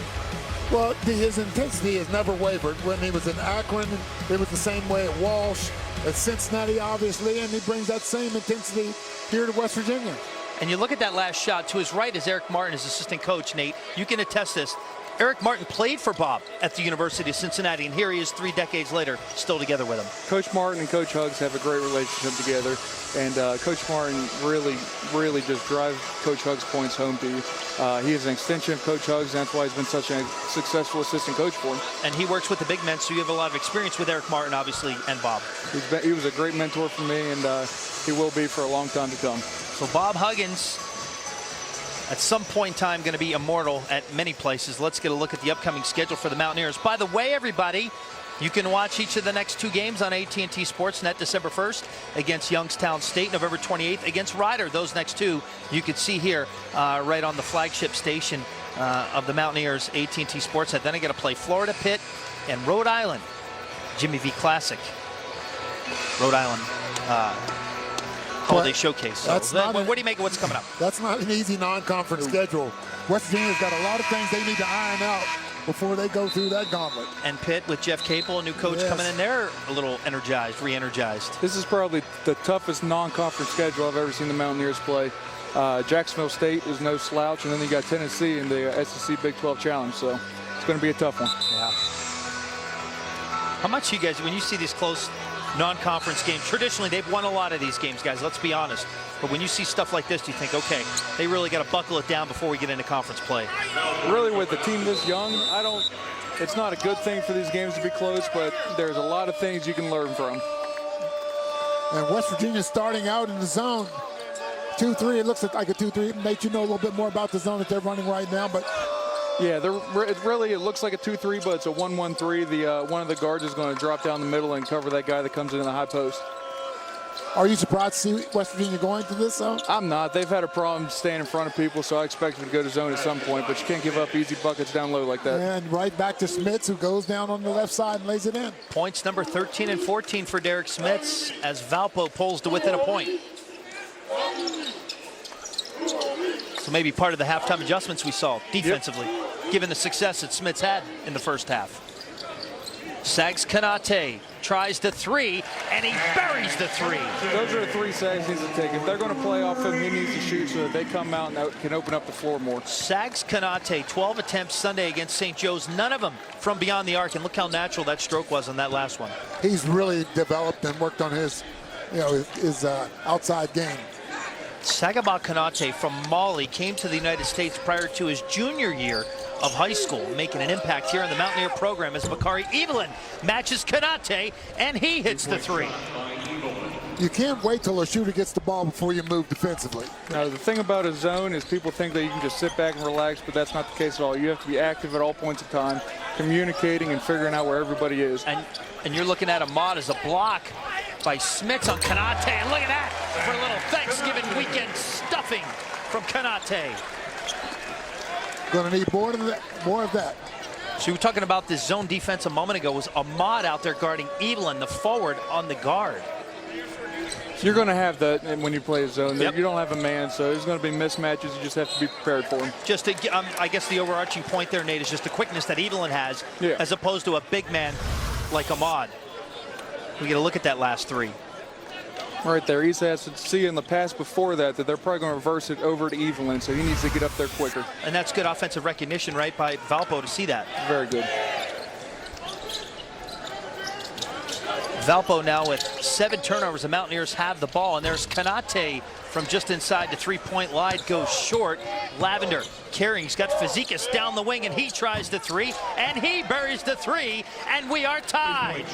Well, his intensity has never wavered. When he was in Akron, it was the same way at Walsh, at Cincinnati, obviously, and he brings that same intensity here to West Virginia. And you look at that last shot. To his right is Eric Martin, his assistant coach, Nate. You can attest this. Eric Martin played for Bob at the University of Cincinnati, and here he is 3 decades later, still together with him. Coach Martin and Coach Huggs have a great relationship together, and Coach Martin really just drives Coach Huggs' points home to you. He is an extension of Coach Huggs, and that's why he's been such a successful assistant coach for him. And he works with the big men, so you have a lot of experience with Eric Martin, obviously, and Bob. He was a great mentor for me, and he will be for a long time to come. So Bob Huggins, at some point in time, going to be immortal at many places. Let's get a look at the upcoming schedule for the Mountaineers. By the way, everybody, you can watch each of the next 2 games on AT&T Sportsnet. December 1st against Youngstown State, November 28th against Rider. Those next 2 you can see here right on the flagship station of the Mountaineers, AT&T Sportsnet. Then I got to play Florida, Pitt, and Rhode Island. Jimmy V Classic. Rhode Island Holiday Showcase. So what do you make of what's coming up? That's not an easy non-conference schedule. West Virginia's got a lot of things they need to iron out before they go through that gauntlet. And Pitt with Jeff Capel, a new coach coming in, they're a little energized, re-energized. This is probably the toughest non-conference schedule I've ever seen the Mountaineers play. Jacksonville State is no slouch, and then you got Tennessee in the SEC Big 12 Challenge, so it's going to be a tough one. Yeah. How much you guys, when you see these close non-conference games, traditionally they've won a lot of these games, guys, let's be honest. But when you see stuff like this, do you think, okay, they really got to buckle it down before we get into conference play? Really, with the team this young, it's not a good thing for these games to be close, but there's a lot of things you can learn from. And West Virginia starting out in the zone. 2-3, it looks like a 2-3. Nate, you know a little bit more about the zone that they're running right now, but yeah, it looks like a 2-3, but it's a 1-1-3. One of the guards is going to drop down the middle and cover that guy that comes in the high post. Are you surprised to see West Virginia going to this zone? I'm not. They've had a problem staying in front of people, so I expect them to go to zone at some point, but you can't give up easy buckets down low like that. And right back to Smits, who goes down on the left side and lays it in. Points number 13 and 14 for Derek Smits as Valpo pulls to within a point. So maybe part of the halftime adjustments we saw defensively, given the success that Smits had in the first half. Sags Kanate tries the 3, and he buries the 3. Those are the 3 Sags needs to take. If they're going to play off him, he needs to shoot so that they come out and can open up the floor more. Sags Kanate, 12 attempts Sunday against St. Joe's, none of them from beyond the arc, and look how natural that stroke was on that last one. He's really developed and worked on his outside game. Sagaba Kanate from Mali came to the United States prior to his junior year of high school, making an impact here in the Mountaineer program as Bakari Evelyn matches Kanate, and he hits the 3. You can't wait till a shooter gets the ball before you move defensively. Now, the thing about a zone is people think that you can just sit back and relax, but that's not the case at all. You have to be active at all points of time, communicating and figuring out where everybody is. And you're looking at Ahmad as a block by Smits on Konate. And look at that for a little Thanksgiving weekend stuffing from Konate. Going to need more of that. So we were talking about this zone defense a moment ago. Was Ahmad out there guarding Evelyn, the forward, on the guard? You're going to have that when you play a zone. Yep. You don't have a man, so there's going to be mismatches. You just have to be prepared for them. Just to, I guess the overarching point there, Nate, is just the quickness that Evelyn has, as opposed to a big man like Ahmad. We get a look at that last three. Right there. He has to see in the pass before that they're probably going to reverse it over to Evelyn, so he needs to get up there quicker. And that's good offensive recognition, right, by Valpo to see that. Very good. Valpo now with 7 turnovers. The Mountaineers have the ball, and there's Konate from just inside the three-point line, goes short. Lavender carrying, he's got Fazekas down the wing, and he tries the three, and he buries the three, and we are tied.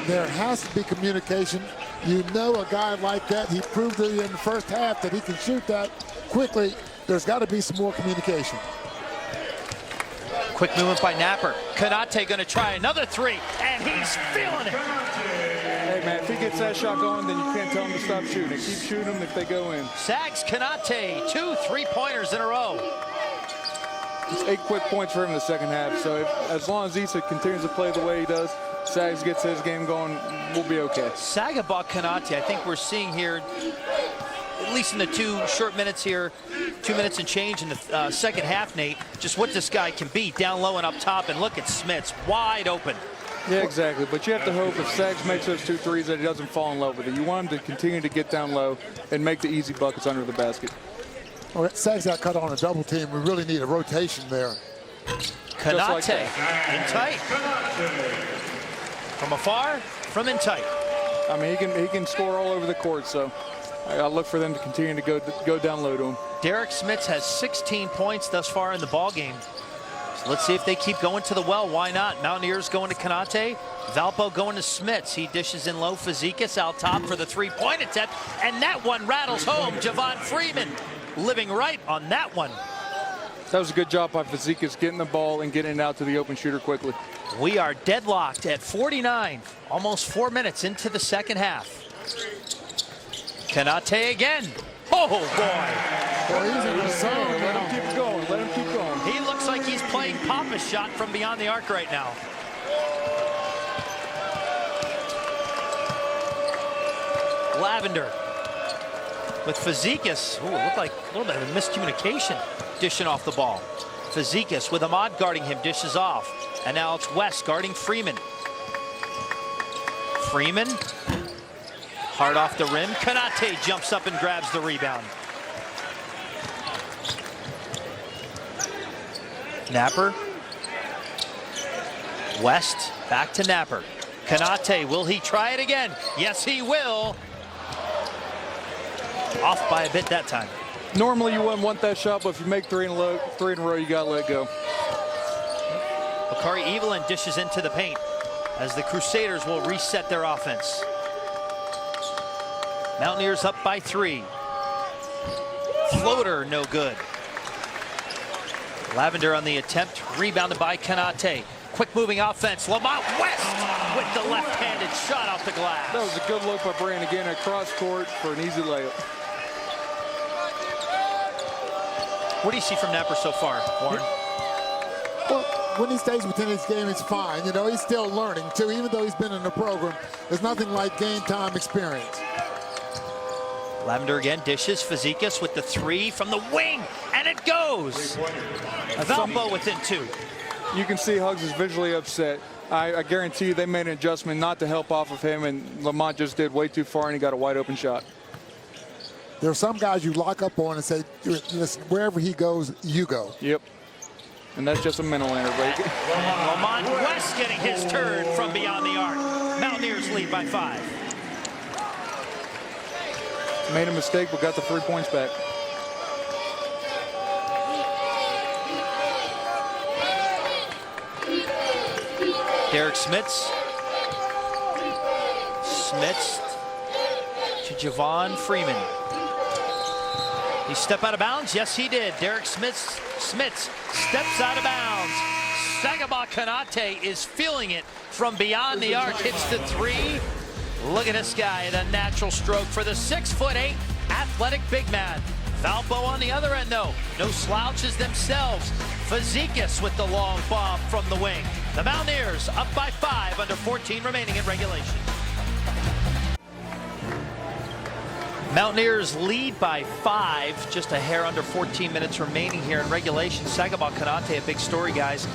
There has to be communication. You know, a guy like that, he proved it in the first half that he can shoot that quickly. There's got to be some more communication. Quick movement by Napper. Konate going to try another three, and he's feeling it. Hey, man, if he gets that shot going, then you can't tell him to stop shooting. Keep shooting them if they go in. Sags Konate, 2 3-pointers in a row. It's 8 quick points for him in the second half. So as long as Issa continues to play the way he does, Sags gets his game going, we'll be okay. Sagaba Konate, I think we're seeing here, at least in the 2 short minutes here, 2 minutes and change in the second half, Nate, just what this guy can be down low and up top. And look at Smits, wide open. Yeah, exactly. But you have to hope if Sags makes those 2 threes that he doesn't fall in love with it. You want him to continue to get down low and make the easy buckets under the basket. Well, Sags got cut on a double team. We really need a rotation there. Konate like in tight. From afar, from in tight. I mean, he can score all over the court, so I look for them to continue to go down low to him. Derek Smits has 16 points thus far in the ball game. So let's see if they keep going to the well. Why not? Mountaineers going to Konate. Valpo going to Smits. He dishes in low. Fazekas out top for the 3-point attempt. And that one rattles home. Javon Freeman living right on that one. That was a good job by Fazekas getting the ball and getting it out to the open shooter quickly. We are deadlocked at 49. Almost 4 minutes into the second half. Konate again. Oh, boy. Well, he's in the zone. Let him keep going. Let him keep going. He looks like he's playing Papa's shot from beyond the arc right now. Lavender with Fazekas. Ooh, it looked like a little bit of a miscommunication dishing off the ball. Fazekas with Ahmad guarding him, dishes off. And now it's West guarding Freeman. Freeman, hard off the rim. Konate jumps up and grabs the rebound. Napper. West, back to Napper. Konate, will he try it again? Yes, he will. Off by a bit that time. Normally you wouldn't want that shot, but if you make three in a row, you gotta let go. Bakari Evelyn dishes into the paint as the Crusaders will reset their offense. Mountaineers up by 3. Floater, no good. Lavender on the attempt, rebounded by Konate. Quick moving offense, Lamont West with the left-handed shot off the glass. That was a good look by Brandon again across court for an easy layup. What do you see from Napper so far, Warren? Well, when he stays within his game, it's fine. You know, he's still learning, too. Even though he's been in the program, there's nothing like game time experience. Lavender again dishes. Fazekas with the 3 from the wing, and it goes. Valpo within 2. You can see Huggs is visually upset. I guarantee you they made an adjustment not to help off of him, and Lamont just did way too far, and he got a wide open shot. There are some guys you lock up on and say, listen, wherever he goes, you go. Yep. And that's just a mental error. Lamont West getting his turn from beyond the arc. Mountaineers lead by 5. Made a mistake, but got the 3 points back. Derek Smits. Smits to Javon Freeman. He step out of bounds? Yes, he did. Derek Smits steps out of bounds. Sagaba Konate is feeling it from beyond the arc. Hits the 3. Look at this guy, the natural stroke for the 6'8" athletic big man. Valpo on the other end, though. No slouches themselves. Fazekas with the long bomb from the wing. The Mountaineers up by 5, under 14 remaining in regulation. Mountaineers lead by 5, just a hair under 14 minutes remaining here in regulation. Sagaba Kanate, a big story, guys.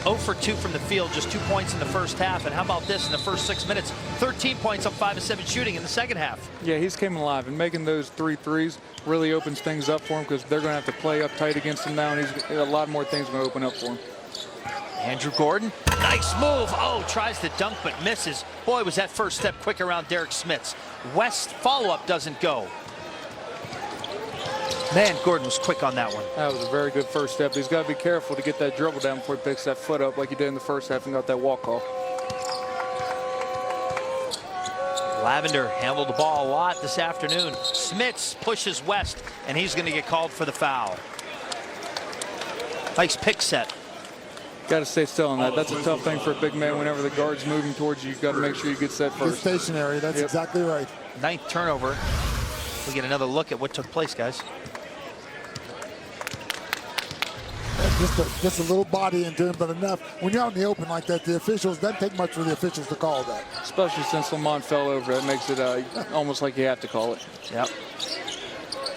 0 for 2 from the field, just 2 points in the first half. And how about this in the first 6 minutes? 13 points up 5 of 7 shooting in the second half. Yeah, he's came alive, and making those 3 threes really opens things up for him because they're going to have to play up tight against him now, and he's a lot more things going to open up for him. Andrew Gordon, nice move. Oh, tries to dunk but misses. Boy, was that first step quick around Derek Smits. West follow-up doesn't go. Man, Gordon was quick on that one. That was a very good first step. He's got to be careful to get that dribble down before he picks that foot up like he did in the first half and got that walk off. Lavender handled the ball a lot this afternoon. Smits pushes West, and he's going to get called for the foul. Nice pick set. Got to stay still on that. That's a tough thing for a big man. Whenever the guard's moving towards you, you've got to make sure you get set first. Get stationary. That's exactly right. 9th turnover. We'll get another look at what took place, guys. Just a little body into him, but enough. When you're out in the open like that, the officials, doesn't take much for the officials to call that. Especially since Lamont fell over. That makes it almost like you have to call it. Yep.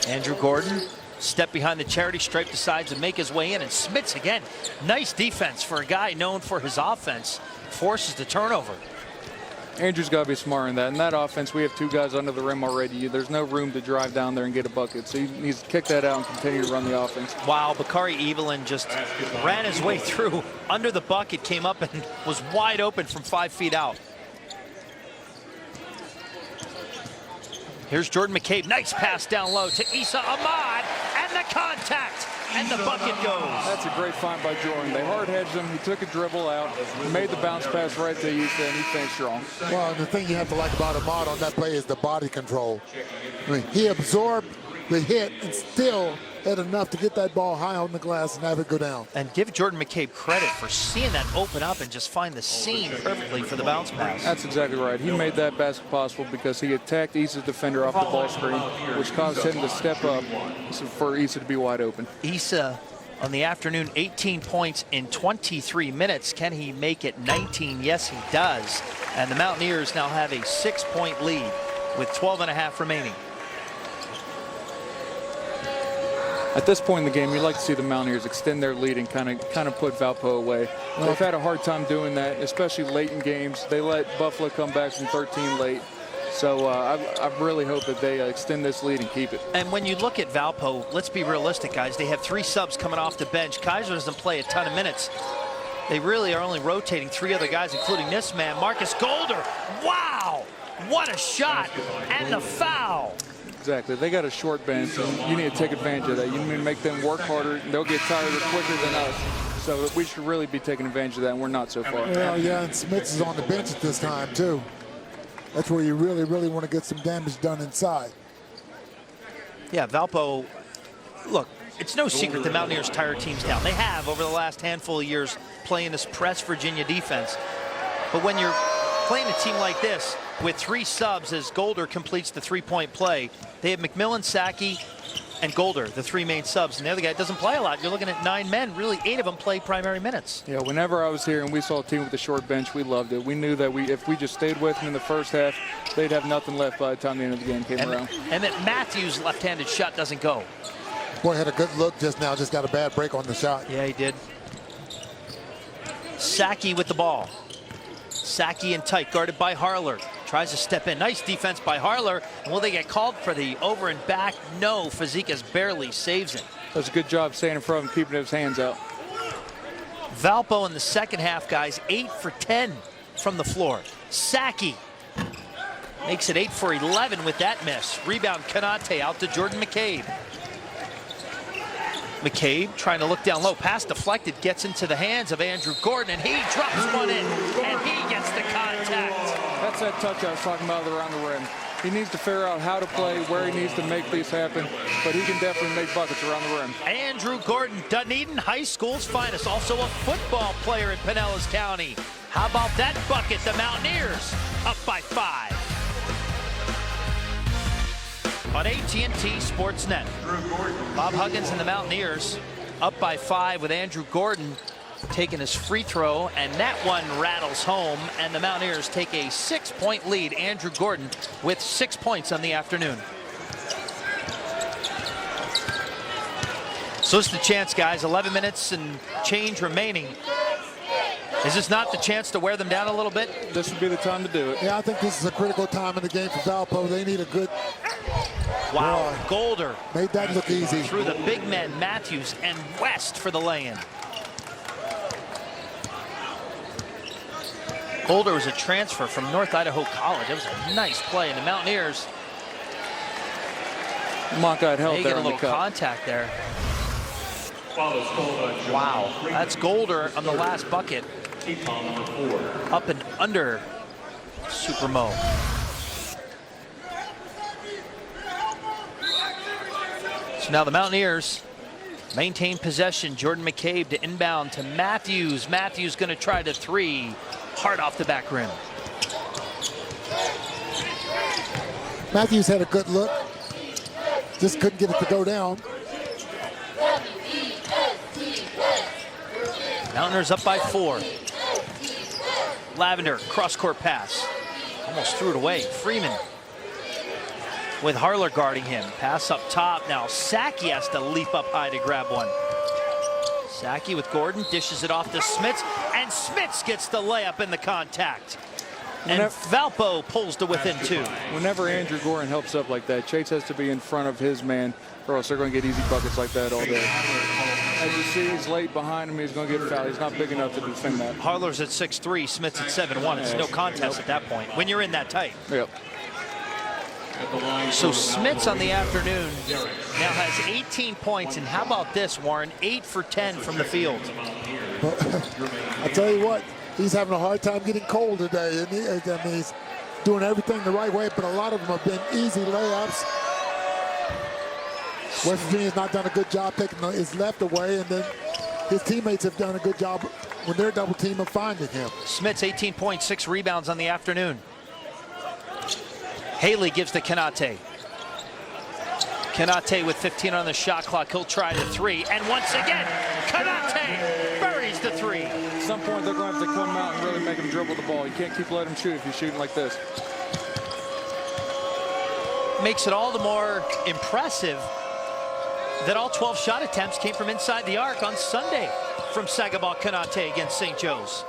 Andrew Gordon, step behind the charity stripe, decides to make his way in, and Smits again. Nice defense for a guy known for his offense. Forces the turnover. Andrew's got to be smart in that. In that offense, we have 2 guys under the rim already. There's no room to drive down there and get a bucket. So he needs to kick that out and continue to run the offense. Wow, Bakari Evelyn just ran his way through under the bucket, came up and was wide open from 5 feet out. Here's Jordan McCabe. Nice pass down low to Issa Ahmad, and the contact, and the bucket goes. That's a great find by Jordan. They hard-hedged him. He took a dribble out, made the bounce pass right to Issa, and he finished strong. Well, the thing you have to like about Ahmad on that play is the body control. I mean, he absorbed the hit and still had enough to get that ball high on the glass and have it go down. And give Jordan McCabe credit for seeing that open up and just find the seam perfectly for the bounce pass. That's exactly right. He made that basket possible because he attacked Issa's defender off the ball screen, which caused him to step up for Issa to be wide open. Issa on the afternoon, 18 points in 23 minutes. Can he make it 19? Yes, he does. And the Mountaineers now have a 6-point lead with 12.5 remaining. At this point in the game, you'd like to see the Mountaineers extend their lead and kind of put Valpo away. They've had a hard time doing that, especially late in games. They let Buffalo come back from 13 late. So I really hope that they extend this lead and keep it. And when you look at Valpo, let's be realistic, guys. They have 3 subs coming off the bench. Kaiser doesn't play a ton of minutes. They really are only rotating 3 other guys, including this man, Marcus Golder. Wow, what a shot, and the foul. Exactly. They got a short bench, and you need to take advantage of that. You need to make them work harder, and they'll get tired quicker than us. So we should really be taking advantage of that, and we're not so far. Well, yeah, and Smits is on the bench at this time, too. That's where you really, really want to get some damage done inside. Yeah, Valpo, look, it's no secret the Mountaineers tire teams down. They have over the last handful of years playing this press Virginia defense. But when you're playing a team like this with 3 subs as Golder completes the 3-point play, they have McMillan, Saki, and Golder, the 3 main subs, and the other guy doesn't play a lot. You're looking at 9 men, really 8 of them play primary minutes. Yeah, whenever I was here and we saw a team with a short bench, we loved it. We knew that if we just stayed with them in the first half, they'd have nothing left by the time the end of the game came around. And that Matthews' left-handed shot doesn't go. Boy, had a good look just now, just got a bad break on the shot. Yeah, he did. Saki with the ball. Saki in tight, guarded by Harler. Tries to step in. Nice defense by Harler. And will they get called for the over and back? No, Fazekas barely saves it. Does a good job staying in front of him, keeping his hands out. Valpo in the second half, guys, 8 for 10 from the floor. Saki makes it 8 for 11 with that miss. Rebound, Kanate out to Jordan McCabe. McCabe trying to look down low. Pass deflected, gets into the hands of Andrew Gordon, and he drops one in, and he gets the contact. That's that touch I was talking about around the rim. He needs to figure out how to play, where he needs to make these happen, but he can definitely make buckets around the rim. Andrew Gordon, Dunedin High School's finest, also a football player in Pinellas County. How about that bucket? The Mountaineers up by 5. on AT&T Sportsnet. Bob Huggins and the Mountaineers up by 5 with Andrew Gordon taking his free throw, and that one rattles home, and the Mountaineers take a 6-point lead. Andrew Gordon with 6 points on the afternoon. So it's the chance, guys. 11 minutes and change remaining. Is this not the chance to wear them down a little bit? This would be the time to do it. Yeah, I think this is a critical time in the game for Valpo. They need a good... Wow, Golder made that look easy. Through the big men, Matthews and West for the lay-in. Golder was a transfer from North Idaho College. That was a nice play, and the Mountaineers, Mock got held they there get a on the little cut. Contact there. Wow, that's Golder on the last bucket. Up and under Super Mo. So now the Mountaineers maintain possession. Jordan McCabe to inbound to Matthews. Matthews going to try to 3. Hard off the back rim. Matthews had a good look. Just couldn't get it to go down. Mountaineers up by 4. Lavender, cross-court pass. Almost threw it away. Freeman with Harler guarding him. Pass up top. Now Saki has to leap up high to grab one. Saki with Gordon, dishes it off to Smits, and Smits gets the layup in the contact. And Valpo pulls to within 2. Whenever Andrew Gordon helps up like that, Chase has to be in front of his man, or else they're going to get easy buckets like that all day. As you see, he's late behind him. He's going to get fouled. He's not big enough to defend that. Harler's at 6'3", Smits at 7'1". It's no contest at that point when you're in that tight. Yep. So Smits on the afternoon now has 18 points, and how about this, Warren? 8 for 10 from the field. I tell you what, he's having a hard time getting cold today. And I mean, he's doing everything the right way, but a lot of them have been easy layups. West Virginia's not done a good job taking his left away, and then his teammates have done a good job when they're double team of finding him. Smits 18 points, 6 rebounds on the afternoon. Haley gives to Kanate. Kanate with 15 on the shot clock. He'll try the 3. And once again, Kanate buries the 3. At some point, they're going to have to come out and really make him dribble the ball. You can't keep letting him shoot if you're shooting like this. Makes it all the more impressive that all 12 shot attempts came from inside the arc on Sunday from Sagabal Kanate against St. Joe's.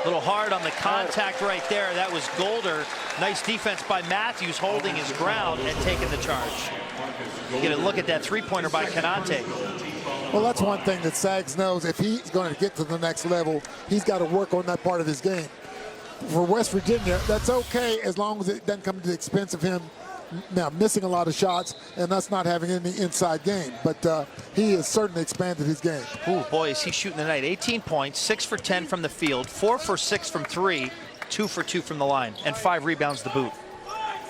A little hard on the contact right there. That was Golder. Nice defense by Matthews, holding his ground and taking the charge. You get a look at that three-pointer by Kanate. Well, that's one thing that Sags knows. If he's going to get to the next level, he's got to work on that part of his game. For West Virginia, that's okay as long as it doesn't come to the expense of him now missing a lot of shots and us not having any inside game. But he has certainly expanded his game. Ooh, boy, is he shooting tonight. 18 points, 6 for 10 from the field, 4 for 6 from 3, 2 for 2 from the line, and 5 rebounds to boot.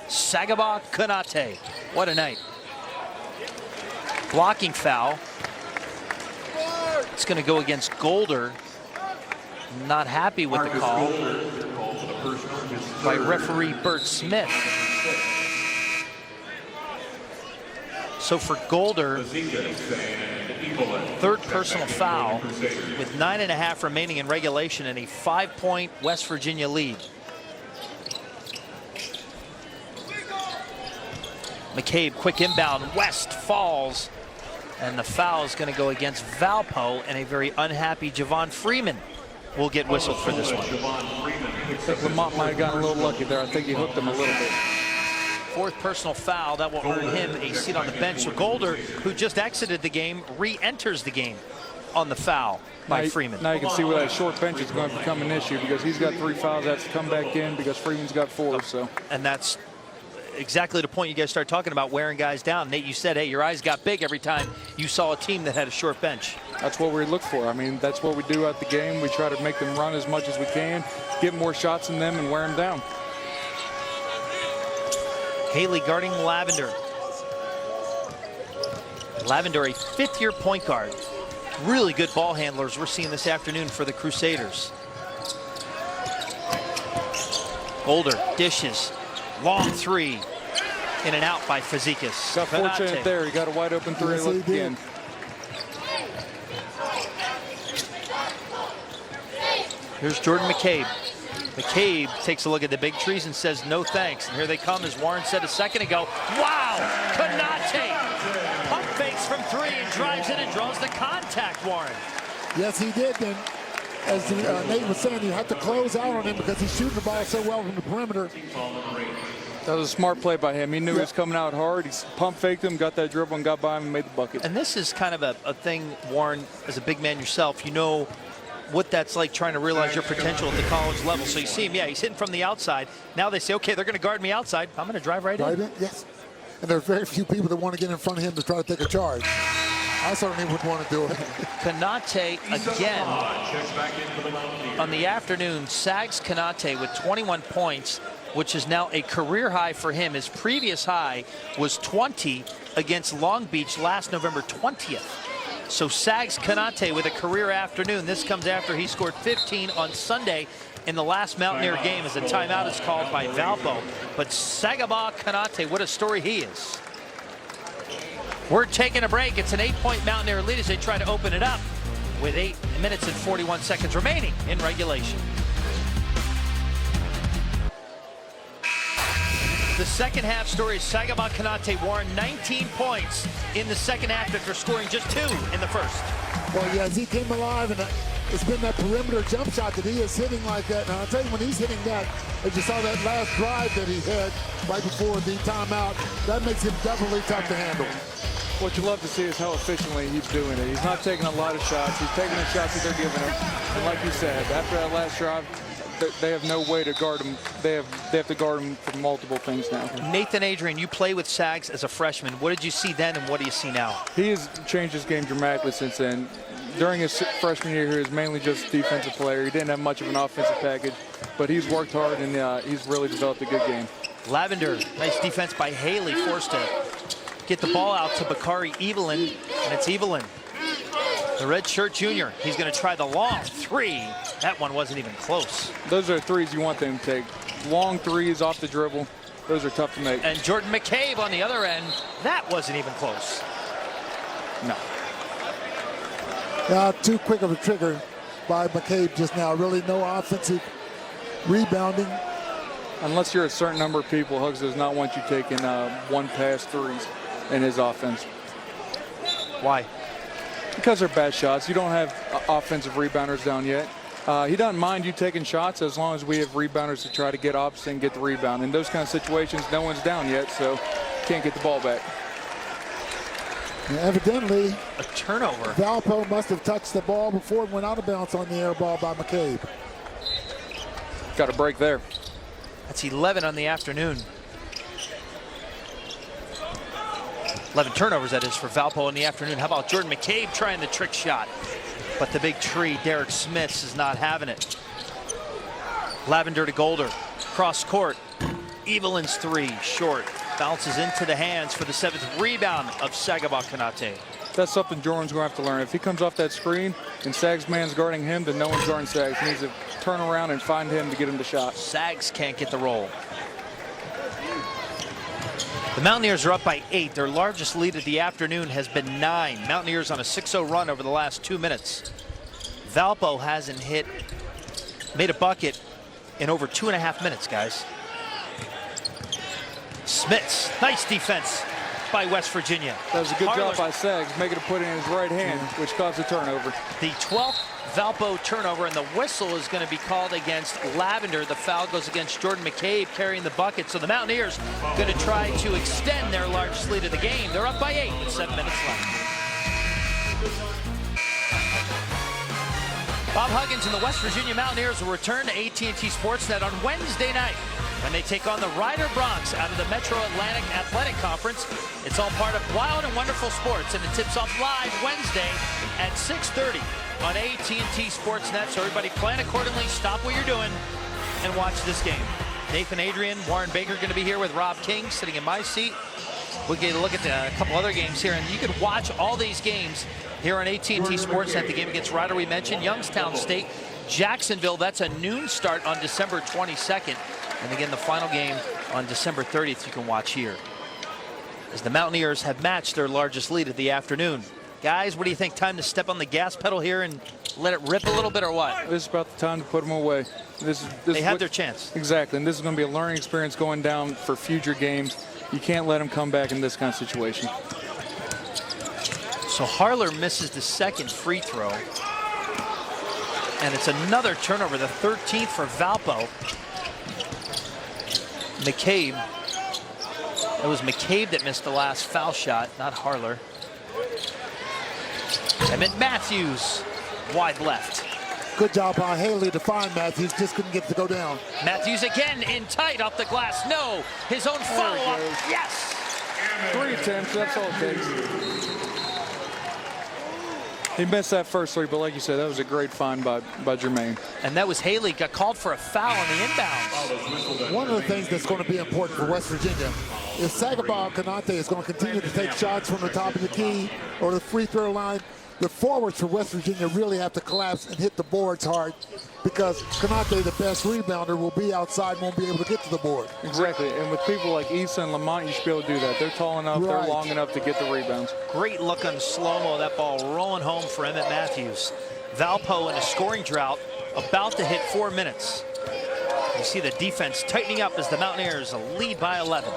Sagabal Kanate, what a night. Blocking foul. It's going to go against Golder. Not happy with the call by referee Bert Smith. So for Golder, third personal foul with 9.5 remaining in regulation and a 5-point West Virginia lead. McCabe, quick inbound, West falls, and the foul is going to go against Valpo, and a very unhappy Javon Freeman will get whistled for this one. I think Lamont might have gotten a little lucky there. I think he hooked him a little bit. Fourth personal foul, that will earn him a seat on the bench. So Golder, who just exited the game, re-enters the game on the foul by Freeman. Now you can see where that short bench is going to become an issue because he's got 3 fouls. That's to come back in because Freeman's got 4. So. And that's exactly the point you guys start talking about, wearing guys down. Nate, you said, hey, your eyes got big every time you saw a team that had a short bench. That's what we look for. I mean, that's what we do at the game. We try to make them run as much as we can, get more shots in them, and wear them down. Haley guarding Lavender. Lavender, a 5th-year point guard. Really good ball handlers we're seeing this afternoon for the Crusaders. Golder dishes, long 3. In and out by Fazekas. Got fortunate there. He got a wide open three. Yes, he did. Again. Here's Jordan McCabe. McCabe takes a look at the big trees and says no thanks. And here they come, as Warren said a second ago. Wow! Konate pump fakes from three and drives in and draws the contact, Warren. Yes, he did. And as Nate was saying, you have to close out on him because he's shooting the ball so well from the perimeter. That was a smart play by him. He knew he was coming out hard. He pump faked him, got that dribble, and got by him and made the bucket. And this is kind of a thing, Warren, as a big man yourself, you know what that's like trying to realize your potential at the college level. So you see him, yeah, he's hitting from the outside. Now they say, okay, they're going to guard me outside. I'm going to drive right in. Yes. And there's very few people that want to get in front of him to try to take a charge. I certainly would want to do it. Konate again on the afternoon. Sags Konate with 21 points, which is now a career high for him. His previous high was 20 against Long Beach last November 20th. So Sags Konate with a career afternoon. This comes after he scored 15 on Sunday in the last Mountaineer game as a timeout is called by Valpo. But Sagaba Konate, what a story he is. We're taking a break. It's an 8-point Mountaineer lead as they try to open it up with 8 minutes and 41 seconds remaining in regulation. The second half story is Sagaba Konate, Warren, 19 points in the second half after scoring just 2 in the first. Well, yeah, as he came alive, and it's been that perimeter jump shot that he is hitting like that. And I'll tell you, when he's hitting that, as you saw that last drive that he had right before the timeout, that makes him definitely tough to handle. What you love to see is how efficiently he's doing it. He's not taking a lot of shots. He's taking the shots that they're giving him. And like you said, after that last drive, they have no way to guard him. They have to guard him from multiple things now. Nathan Adrian, you play with Sags as a freshman. What did you see then and what do you see now? He has changed his game dramatically since then. During his freshman year, he was mainly just a defensive player. He didn't have much of an offensive package, but he's worked hard and he's really developed a good game. Lavender, nice defense by Haley, forced to get the ball out to Bakari Evelyn, and it's Evelyn. The red shirt junior, he's going to try the long three. That one wasn't even close. Those are threes you want them to take. Long threes off the dribble. Those are tough to make. And Jordan McCabe on the other end, that wasn't even close. No. Too quick of a trigger by McCabe just now. Really no offensive rebounding. Unless you're a certain number of people, Hugs does not want you taking one-pass threes in his offense. Why? Because they're bad shots. You don't have offensive rebounders down yet. He doesn't mind you taking shots as long as we have rebounders to try to get opposite and get the rebound. In those kind of situations, no one's down yet, so can't get the ball back. And evidently, a turnover. Valpo must have touched the ball before it went out of bounds on the air ball by McCabe. Got a break there. That's 11 on the afternoon. 11 turnovers, that is, for Valpo in the afternoon. How about Jordan McCabe trying the trick shot? But the big tree, Derek Smith, is not having it. Lavender to Golder. Cross court. Evelyn's three, short. Bounces into the hands for the 7th rebound of Sagaba Konate. That's something Jordan's going to have to learn. If he comes off that screen and Sags man's guarding him, then no one's guarding Sags. He needs to turn around and find him to get him the shot. Sags can't get the roll. The Mountaineers are up by 8. Their largest lead of the afternoon has been 9. Mountaineers on a 6-0 run over the last 2 minutes. Valpo hasn't made a bucket in over 2.5 minutes, guys. Smits, nice defense by West Virginia. That was a good job by Sags, making a put in his right hand, which caused a turnover. The 12th Valpo turnover, and the whistle is going to be called against Lavender. The foul goes against Jordan McCabe carrying the bucket. So the Mountaineers going to try to extend their largest lead of the game. They're up by 8 with 7 minutes left. Bob Huggins and the West Virginia Mountaineers will return to AT&T Sportsnet on Wednesday night when they take on the Ryder Broncs out of the Metro Atlantic Athletic Conference. It's all part of Wild and Wonderful Sports, and it tips off live Wednesday at 6:30 on AT&T Sportsnet. So everybody plan accordingly, stop what you're doing, and watch this game. Nathan Adrian, Warren Baker going to be here with Rob King sitting in my seat. We'll get a look at a couple other games here, and you can watch all these games here on AT&T Sportsnet. The game against Ryder we mentioned, Youngstown State, Jacksonville. That's a noon start on December 22nd. And again, the final game on December 30th you can watch here. as the Mountaineers have matched their largest lead of the afternoon. Guys, what do you think? Time to step on the gas pedal here and let it rip a little bit, or what? This is about the time to put them away. They had their chance. Exactly, and this is going to be a learning experience going down for future games. You can't let them come back in this kind of situation. So Harler misses the second free throw. And it's another turnover, the 13th for Valpo. McCabe. It was McCabe that missed the last foul shot, not Harler. Emmett Matthews, wide left. Good job by Haley to find Matthews, just couldn't get it to go down. Matthews again in tight off the glass. No, his own follow-up. Yes. 3 attempts, that's all it takes. He missed that first three, but like you said, that was a great find by Jermaine. And that was Haley, got called for a foul on the inbounds. One of the things that's going to be important for West Virginia is Sagaba Kanate is going to continue to take shots from the top of the key or the free throw line. The forwards for West Virginia really have to collapse and hit the boards hard, because Kanate, the best rebounder, will be outside, won't be able to get to the board. Exactly, and with people like Issa and Lamont, you should be able to do that. They're tall enough, Right. They're long enough to get the rebounds. Great look on slow-mo, that ball rolling home for Emmett Matthews. Valpo in a scoring drought, about to hit 4 minutes. You see the defense tightening up as the Mountaineers lead by 11.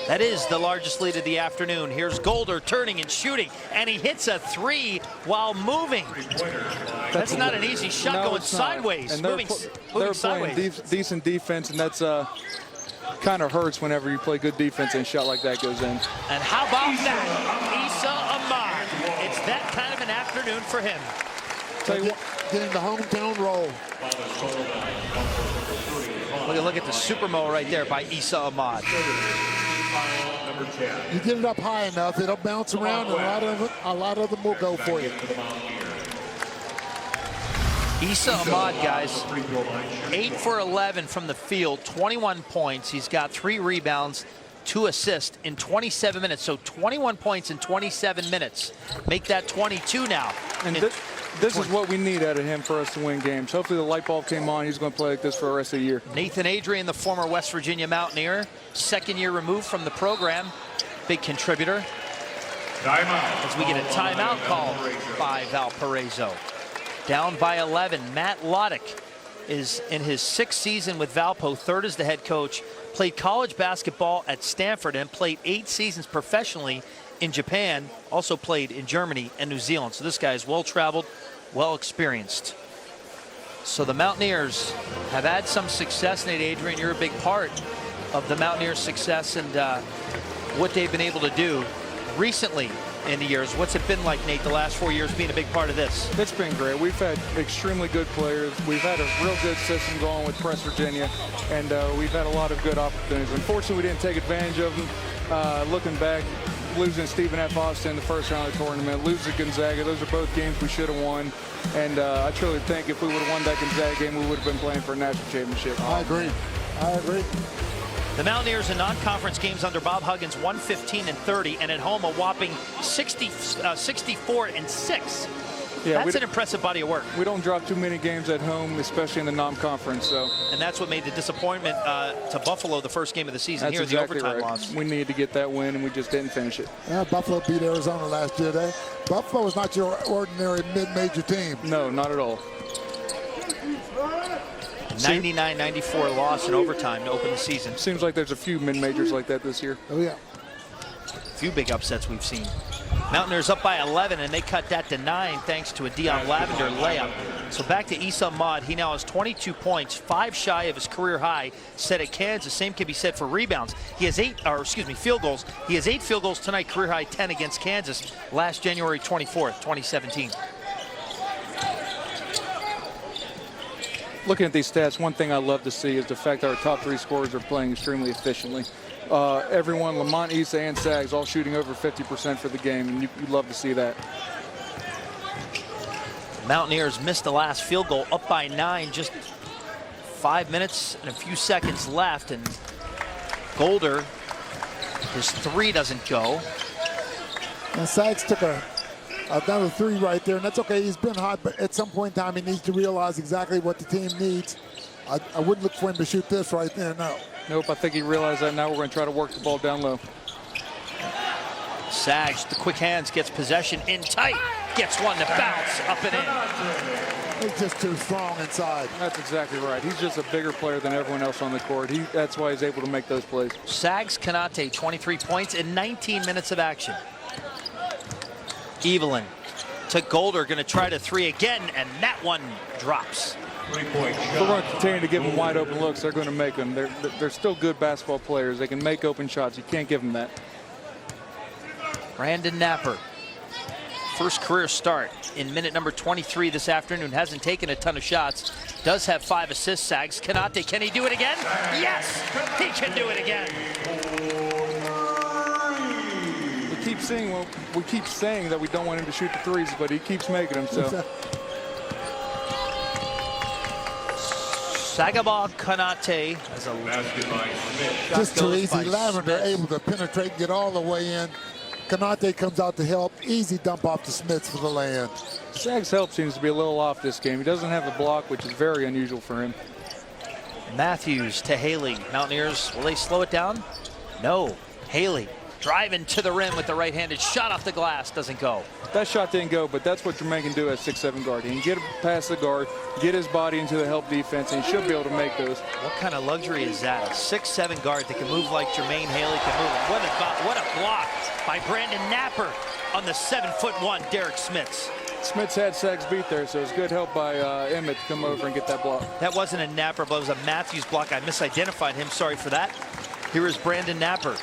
That is the largest lead of the afternoon. Here's Golder turning and shooting, and he hits a three while moving. That's not an easy shot, No, going it's not. sideways, And moving they're sideways. playing decent defense, and that's kind of hurts whenever you play good defense and a shot like that goes in. And how about that? Issa Ahmad. It's that kind of an afternoon for him. Tell you what, Getting the hometown roll. Look at the Supermo right there by Issa Ahmad. You get it up high enough, it'll bounce around, and a lot of them will go for you. Issa Ahmad, guys, 8 for 11 from the field, 21 points. He's got 3 rebounds, 2 assists in 27 minutes. So 21 points in 27 minutes. Make that 22 now. and this is what we need out of him for us to win games. Hopefully the light bulb came on. He's going to play like this for the rest of the year. Nathan Adrian, the former West Virginia Mountaineer, second year removed from the program, big contributor. Timeout. As we get a timeout called by Valparaiso. Down by 11, Matt Loddick is in his 6th season with Valpo, 3rd as the head coach, played college basketball at Stanford and played 8 seasons professionally in Japan, also played in Germany and New Zealand. So this guy is well-traveled, well-experienced. So the Mountaineers have had some success. Nate Adrian, you're a big part of the Mountaineers' success and what they've been able to do recently in the years. What's it been like, Nate, the last 4 years being a big part of this? It's been great. We've had extremely good players. We've had a real good system going with West Virginia, and we've had a lot of good opportunities. Unfortunately, we didn't take advantage of them. Looking back, losing Stephen F. Austin in the first round of the tournament, losing Gonzaga, those are both games we should have won. And I truly think if we would have won that Gonzaga game, we would have been playing for a national championship. I agree. The Mountaineers in non-conference games under Bob Huggins, 115-30, and at home a whopping 64-6. Yeah, That's an impressive body of work. We don't drop too many games at home, especially in the non-conference. So. And that's what made the disappointment to Buffalo the first game of the season. That's Here, exactly the overtime right. loss. We needed to get that win, and we just didn't finish it. Yeah, Buffalo beat Arizona last year. Buffalo is not your ordinary mid-major team. No, not at all. 99-94 loss in overtime to open the season. Seems like there's a few mid-majors like that this year. Oh, yeah. A few big upsets we've seen. Mountaineers up by 11, and they cut that to 9 thanks to a Dion Lavender layup. So back to Issa Ahmad. He now has 22 points, 5 shy of his career high set at Kansas. Same can be said for rebounds. He has field goals. He has 8 field goals tonight, career high 10 against Kansas last January 24th, 2017. Looking at these stats, one thing I love to see is the fact that our top 3 scorers are playing extremely efficiently. Everyone, Lamont, Issa, and Sags, all shooting over 50% for the game, and you love to see that. Mountaineers missed the last field goal, up by 9, just 5 minutes and a few seconds left, and Golder, his 3 doesn't go. And Sags took another 3 right there, and that's okay. He's been hot, but at some point in time, he needs to realize exactly what the team needs. I wouldn't look for him to shoot this right there, no. Nope, I think he realized that. Now we're going to try to work the ball down low. Sags, the quick hands, gets possession in tight. Gets one to bounce up and in. He's just too strong inside. That's exactly right. He's just a bigger player than everyone else on the court. That's why he's able to make those plays. Sags Konate, 23 points in 19 minutes of action. Evelyn to Golder, going to try to three again, and that one drops. Three-point If we're going shot. to continue to give them wide open looks, they're going to make them. They're still good basketball players. They can make open shots. You can't give them that. Brandon Napper, first career start in minute number 23 this afternoon. Hasn't taken a ton of shots. Does have 5 assists. Sags Konate, can he do it again? Yes, he can do it again. We keep saying that we don't want him to shoot the threes, but he keeps making them. So Sagaba Konate has a Basket by Smith. Just too goes easy. by Lavender Smith. able to penetrate and get all the way in. Konate comes out to help. Easy dump off to Smith for the land. Sags' help seems to be a little off this game. He doesn't have the block, which is very unusual for him. Matthews to Haley. Mountaineers, will they slow it down? No. Haley driving to the rim with the right-handed shot off the glass. Doesn't go. That shot didn't go, but that's what Jermaine can do at 6'7" guard. He can get past the guard, get his body into the help defense, and he should be able to make those. What kind of luxury is that? A 6'7" guard that can move like Jermaine Haley can move. What a block by Brandon Napper on the 7'1" Derek Smits. Smits had Sags beat there, so it's good help by Emmett to come over and get that block. That wasn't a Napper, but it was a Matthews block. I misidentified him. Sorry for that. Here is Brandon Napper.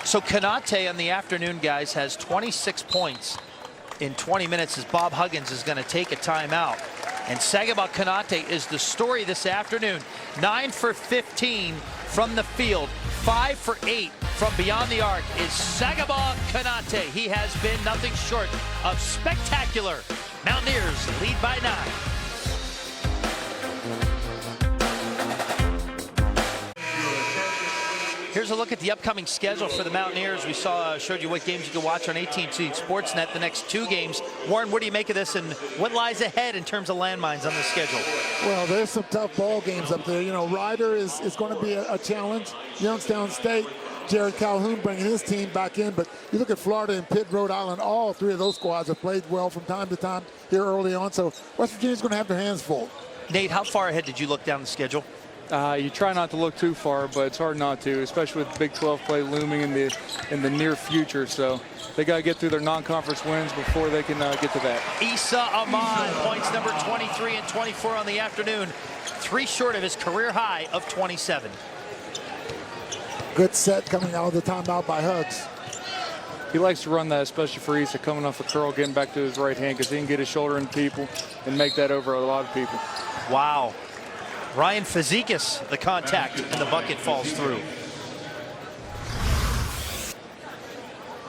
So Konate on the afternoon, guys, has 26 points in 20 minutes as Bob Huggins is going to take a timeout. And Sagaba Konate is the story this afternoon. 9 for 15 from the field. 5 for 8 from beyond the arc is Sagaba Konate. He has been nothing short of spectacular. Mountaineers lead by 9. Here's a look at the upcoming schedule for the Mountaineers. We showed you what games you can watch on AT&T Sportsnet. The next 2 games. Warren, what do you make of this, and what lies ahead in terms of landmines on the schedule? Well, there's some tough ball games up there. You know, Ryder is going to be a challenge. Youngstown State, Jared Calhoun bringing his team back in. But you look at Florida and Pitt, Rhode Island, all 3 of those squads have played well from time to time here early on. So West Virginia's going to have their hands full. Nate, how far ahead did you look down the schedule? You try not to look too far, but it's hard not to, especially with Big 12 play looming in the near future. So they got to get through their non-conference wins before they can get to that. Issa Ahmad, points number 23 and 24 on the afternoon. 3 short of his career high of 27. Good set coming out of the timeout by Hugs. He likes to run that, especially for Issa, coming off a curl, getting back to his right hand, because he can get his shoulder into people and make that over a lot of people. Wow. Ryan Fazekas, the contact, and the bucket falls through.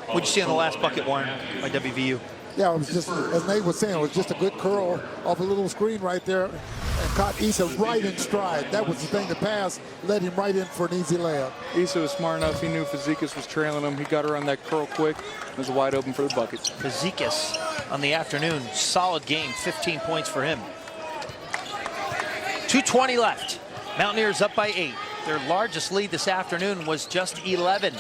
What'd you see on the last bucket, Warren, by WVU? Yeah, it was just, as Nate was saying, it was just a good curl off a little screen right there and caught Issa right in stride. That was the thing to pass, led him right in for an easy layup. Issa was smart enough. He knew Fazekas was trailing him. He got around that curl quick. It was wide open for the buckets. Fazekas on the afternoon, solid game, 15 points for him. 2:20 left. Mountaineers up by 8. Their largest lead this afternoon was just 11.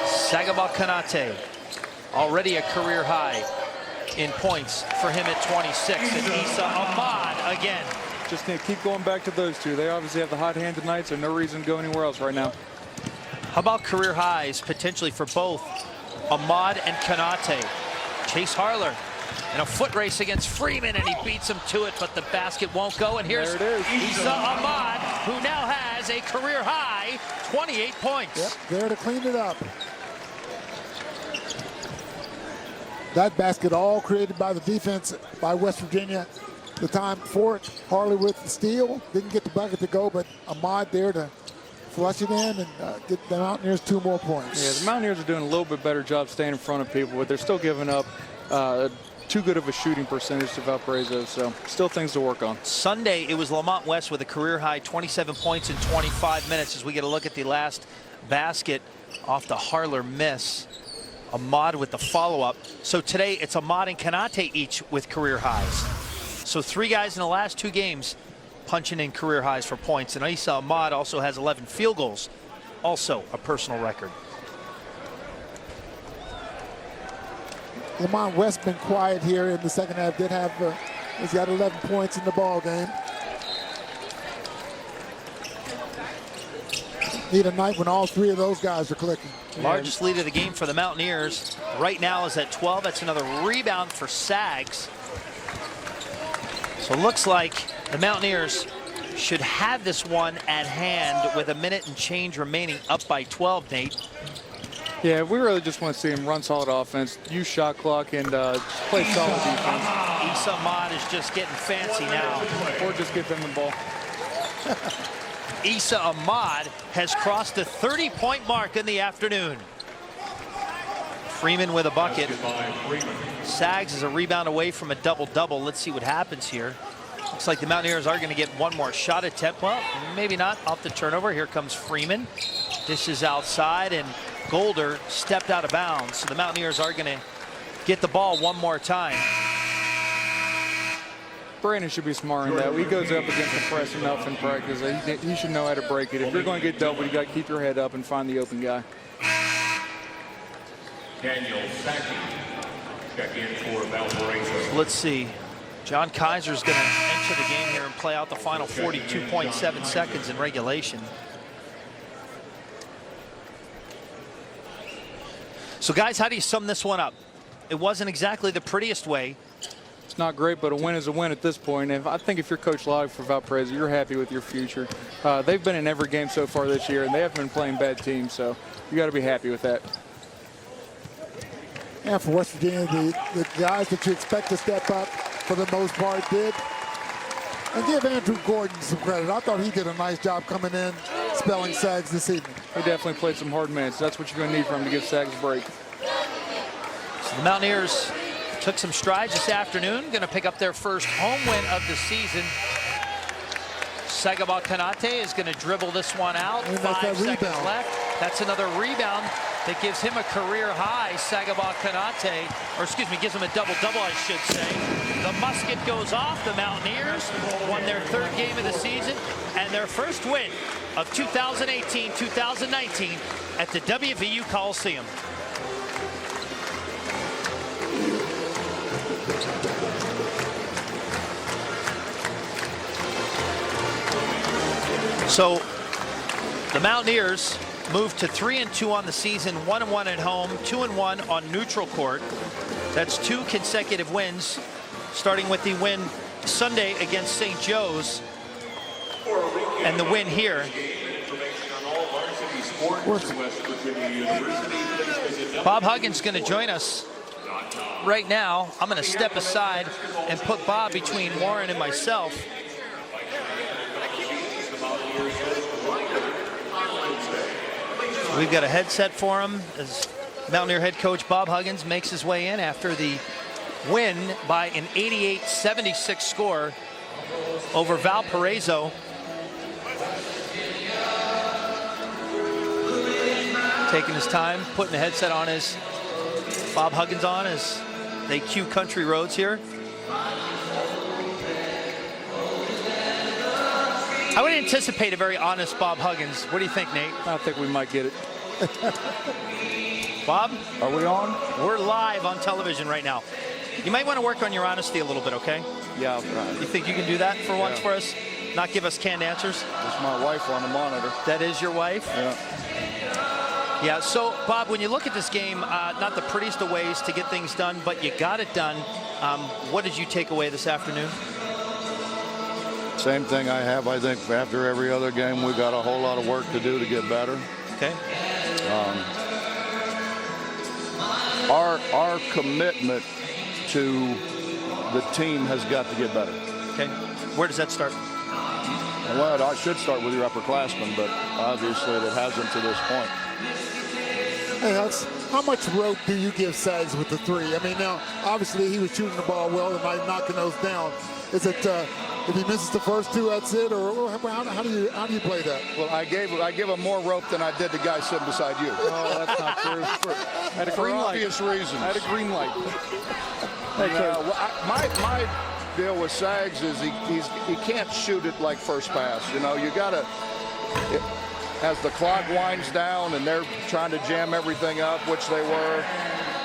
Sagaba Konate, already a career high in points for him at 26. And Issa Ahmad again. Just need to keep going back to those 2. They obviously have the hot hand tonight, so no reason to go anywhere else right now. How about career highs potentially for both Ahmad and Konate? Chase Harler in a foot race against Freeman, and he beats him to it, but the basket won't go. And here's There it is. Issa Ahmad, who now has a career high 28 points. Yep, there to clean it up. That basket all created by the defense by West Virginia. The time for it, Harley with the steal. Didn't get the bucket to go, but Ahmad there to flush it in and get the Mountaineers 2 more points. Yeah, the Mountaineers are doing a little bit better job staying in front of people, but they're still giving up too good of a shooting percentage to Valparaiso, so still things to work on. Sunday, it was Lamont West with a career high 27 points in 25 minutes as we get a look at the last basket off the Harler miss. Ahmad with the follow-up. So today it's Ahmad and Konate each with career highs. So 3 guys in the last 2 games punching in career highs for points. And Issa Ahmad also has 11 field goals, also a personal record. Lamont West been quiet here in the second half. He's got 11 points in the ball game. Need a night when all three of those guys are clicking. Largest lead of the game for the Mountaineers right now is at 12. That's another rebound for Sags. So it looks like the Mountaineers should have this one at hand with a minute and change remaining, up by 12, Nate. Yeah, we really just want to see him run solid offense, use shot clock, and play solid defense. Issa Ahmad is just getting fancy now. Or just give him the ball. Issa Ahmad has crossed the 30-point mark in the afternoon. Freeman with a bucket. Sags is a rebound away from a double-double. Let's see what happens here. Looks like the Mountaineers are going to get one more shot attempt. Well, maybe not off the turnover. Here comes Freeman. Dishes outside, and Golder stepped out of bounds. So the Mountaineers are going to get the ball one more time. Brandon should be smart in that. He goes up against the press enough in practice. He should know how to break it. If you're going to get doubled, you got to keep your head up and find the open guy. Daniel Sackey, check in for Valparaiso. Let's see. John Kaiser's going to enter the game here and play out the final 42.7 seconds in regulation. So, guys, how do you sum this one up? It wasn't exactly the prettiest way. It's not great, but a win is a win at this point. And I think if you're Coach Lodge for Valparaiso, you're happy with your future. They've been in every game so far this year, and they haven't been playing bad teams, so you got to be happy with that. Yeah, for West Virginia, the guys that you expect to step up for the most part did. And give Andrew Gordon some credit. I thought he did a nice job coming in, spelling Sags this evening. He definitely played some hard minutes. That's what you're going to need from him to give Sags a break. So the Mountaineers took some strides this afternoon, going to pick up their first home win of the season. Sagaba Kanate is going to dribble this one out. 5 seconds left. That's another rebound that gives him a career high. Sagaba Kanate, or excuse me, gives him a double-double, I should say. The musket goes off. The Mountaineers won their third game of the season and their first win of 2018-2019 at the WVU Coliseum. So the Mountaineers moved to 3-2 on the season, 1-1 at home, 2-1 on neutral court. That's 2 consecutive wins, starting with the win Sunday against St. Joe's and the win here. Bob Huggins going to join us right now. I'm going to step aside and put Bob between Warren and myself. We've got a headset for him as Mountaineer head coach Bob Huggins makes his way in after the win by an 88-76 score over Valparaiso. Taking his time, putting the headset on his Bob Huggins on as they cue country roads here. I would anticipate a very honest Bob Huggins. What do you think, Nate? I think we might get it. Bob? Are we on? We're live on television right now. You might want to work on your honesty a little bit, okay? Yeah, I'll try. You think you can do that for once for us? Not give us canned answers? That's my wife on the monitor. That is your wife? Yeah. Yeah, so, Bob, when you look at this game, not the prettiest of ways to get things done, but you got it done. What did you take away this afternoon? Same thing I have. I think after every other game, we got a whole lot of work to do to get better. Okay. Our commitment to the team has got to get better. Okay. Where does that start? Well, I should start with your upperclassmen, but obviously it hasn't to this point. Hey, Hux, how much rope do you give Sags with the three? I mean, now, obviously he was shooting the ball well tonight, knocking those down. Is it if he misses the first 2, that's it, or how do you play that? Well, I give him more rope than I did the guy sitting beside you. Oh, that's not true. For obvious reasons. I had a green light. My deal with Sags is he can't shoot it like first pass. You know, you got to, as the clock winds down and they're trying to jam everything up, which they were,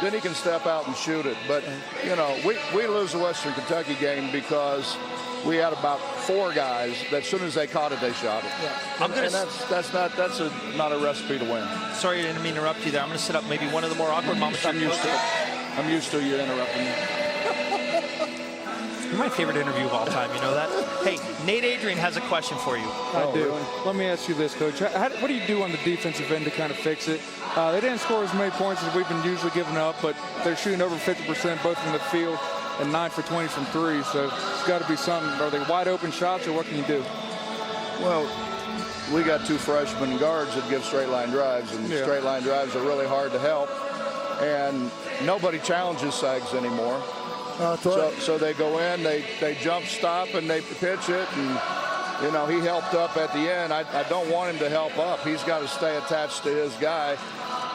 then he can step out and shoot it. But, you know, we lose the Western Kentucky game because we had about 4 guys that as soon as they caught it, they shot it. Yeah. And that's not a recipe to win. Sorry, I didn't mean to interrupt you there. I'm going to set up maybe one of the more awkward moments. I'm used to it. I'm used to you interrupting me. You're my favorite interview of all time, you know that? Hey, Nate Adrian has a question for you. I do. Really? Let me ask you this, Coach. What do you do on the defensive end to kind of fix it? They didn't score as many points as we've been usually giving up, but they're shooting over 50% both from the field and 9 for 20 from 3. So it's got to be something. Are they wide open shots, or what can you do? Well, we got 2 freshman guards that give straight line drives, and straight line drives are really hard to help. And nobody challenges Sags anymore. That's right. So they go in, they jump stop, and they pitch it. And, you know, he helped up at the end. I don't want him to help up. He's got to stay attached to his guy.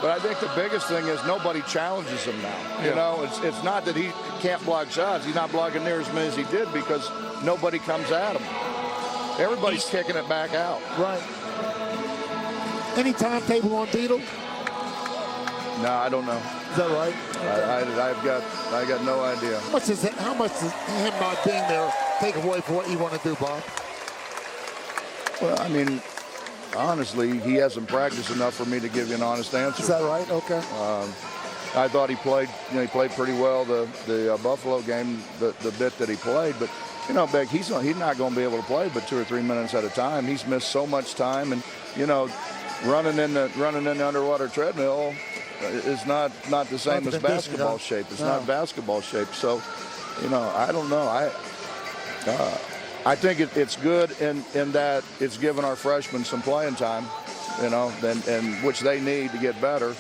But I think the biggest thing is nobody challenges him now. You know, it's not that he can't block shots. He's not blocking near as many as he did because nobody comes at him. Everybody's kicking it back out. Right. Any timetable on Beetle? No, I don't know. Is that right? I got no idea. How much does him not being there take away from what you want to do, Bob? Well, I mean, honestly, he hasn't practiced enough for me to give you an honest answer. Is that right? Okay. I thought he played. You know, he played pretty well the Buffalo game, the bit that he played. But you know, Beck, he's not going to be able to play but 2 or 3 minutes at a time. He's missed so much time, and you know, running in the underwater treadmill is not the same as basketball shape. It's not basketball shape. So, you know, I don't know. I think it's good in that it's given our freshmen some playing time, you know, and which they need to get better.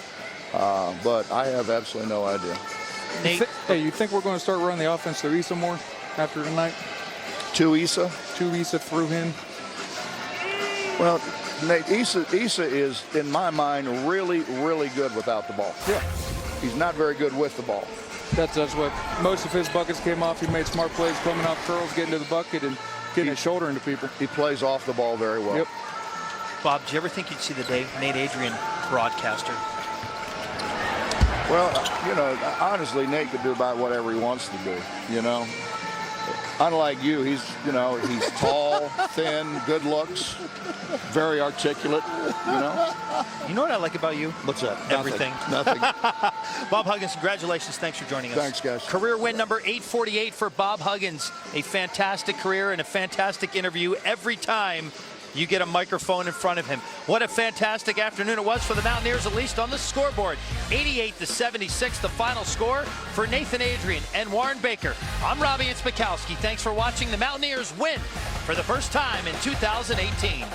But I have absolutely no idea. Nate, Hey, you think we're going to start running the offense through Issa more after tonight? To Issa? To Issa through him? Well, Nate, Issa is, in my mind, really, really good without the ball. Yeah. He's not very good with the ball. That's what most of his buckets came off. He made smart plays, coming off curls, getting to the bucket, and getting his shoulder into people. He plays off the ball very well. Yep. Bob, did you ever think you'd see the day Nate Adrian broadcaster? Well, you know, honestly, Nate could do about whatever he wants to do, you know. Unlike you, he's tall, thin, good looks, very articulate, you know. You know what I like about you? What's that? Everything. Nothing. Bob Huggins, congratulations. Thanks for joining us. Thanks, guys. Career win number 848 for Bob Huggins. A fantastic career and a fantastic interview every time you get a microphone in front of him. What a fantastic afternoon it was for the Mountaineers, at least on the scoreboard. 88-76, the final score for Nathan Adrian and Warren Baker. I'm Robbie Inspikowski. Thanks for watching the Mountaineers win for the first time in 2018.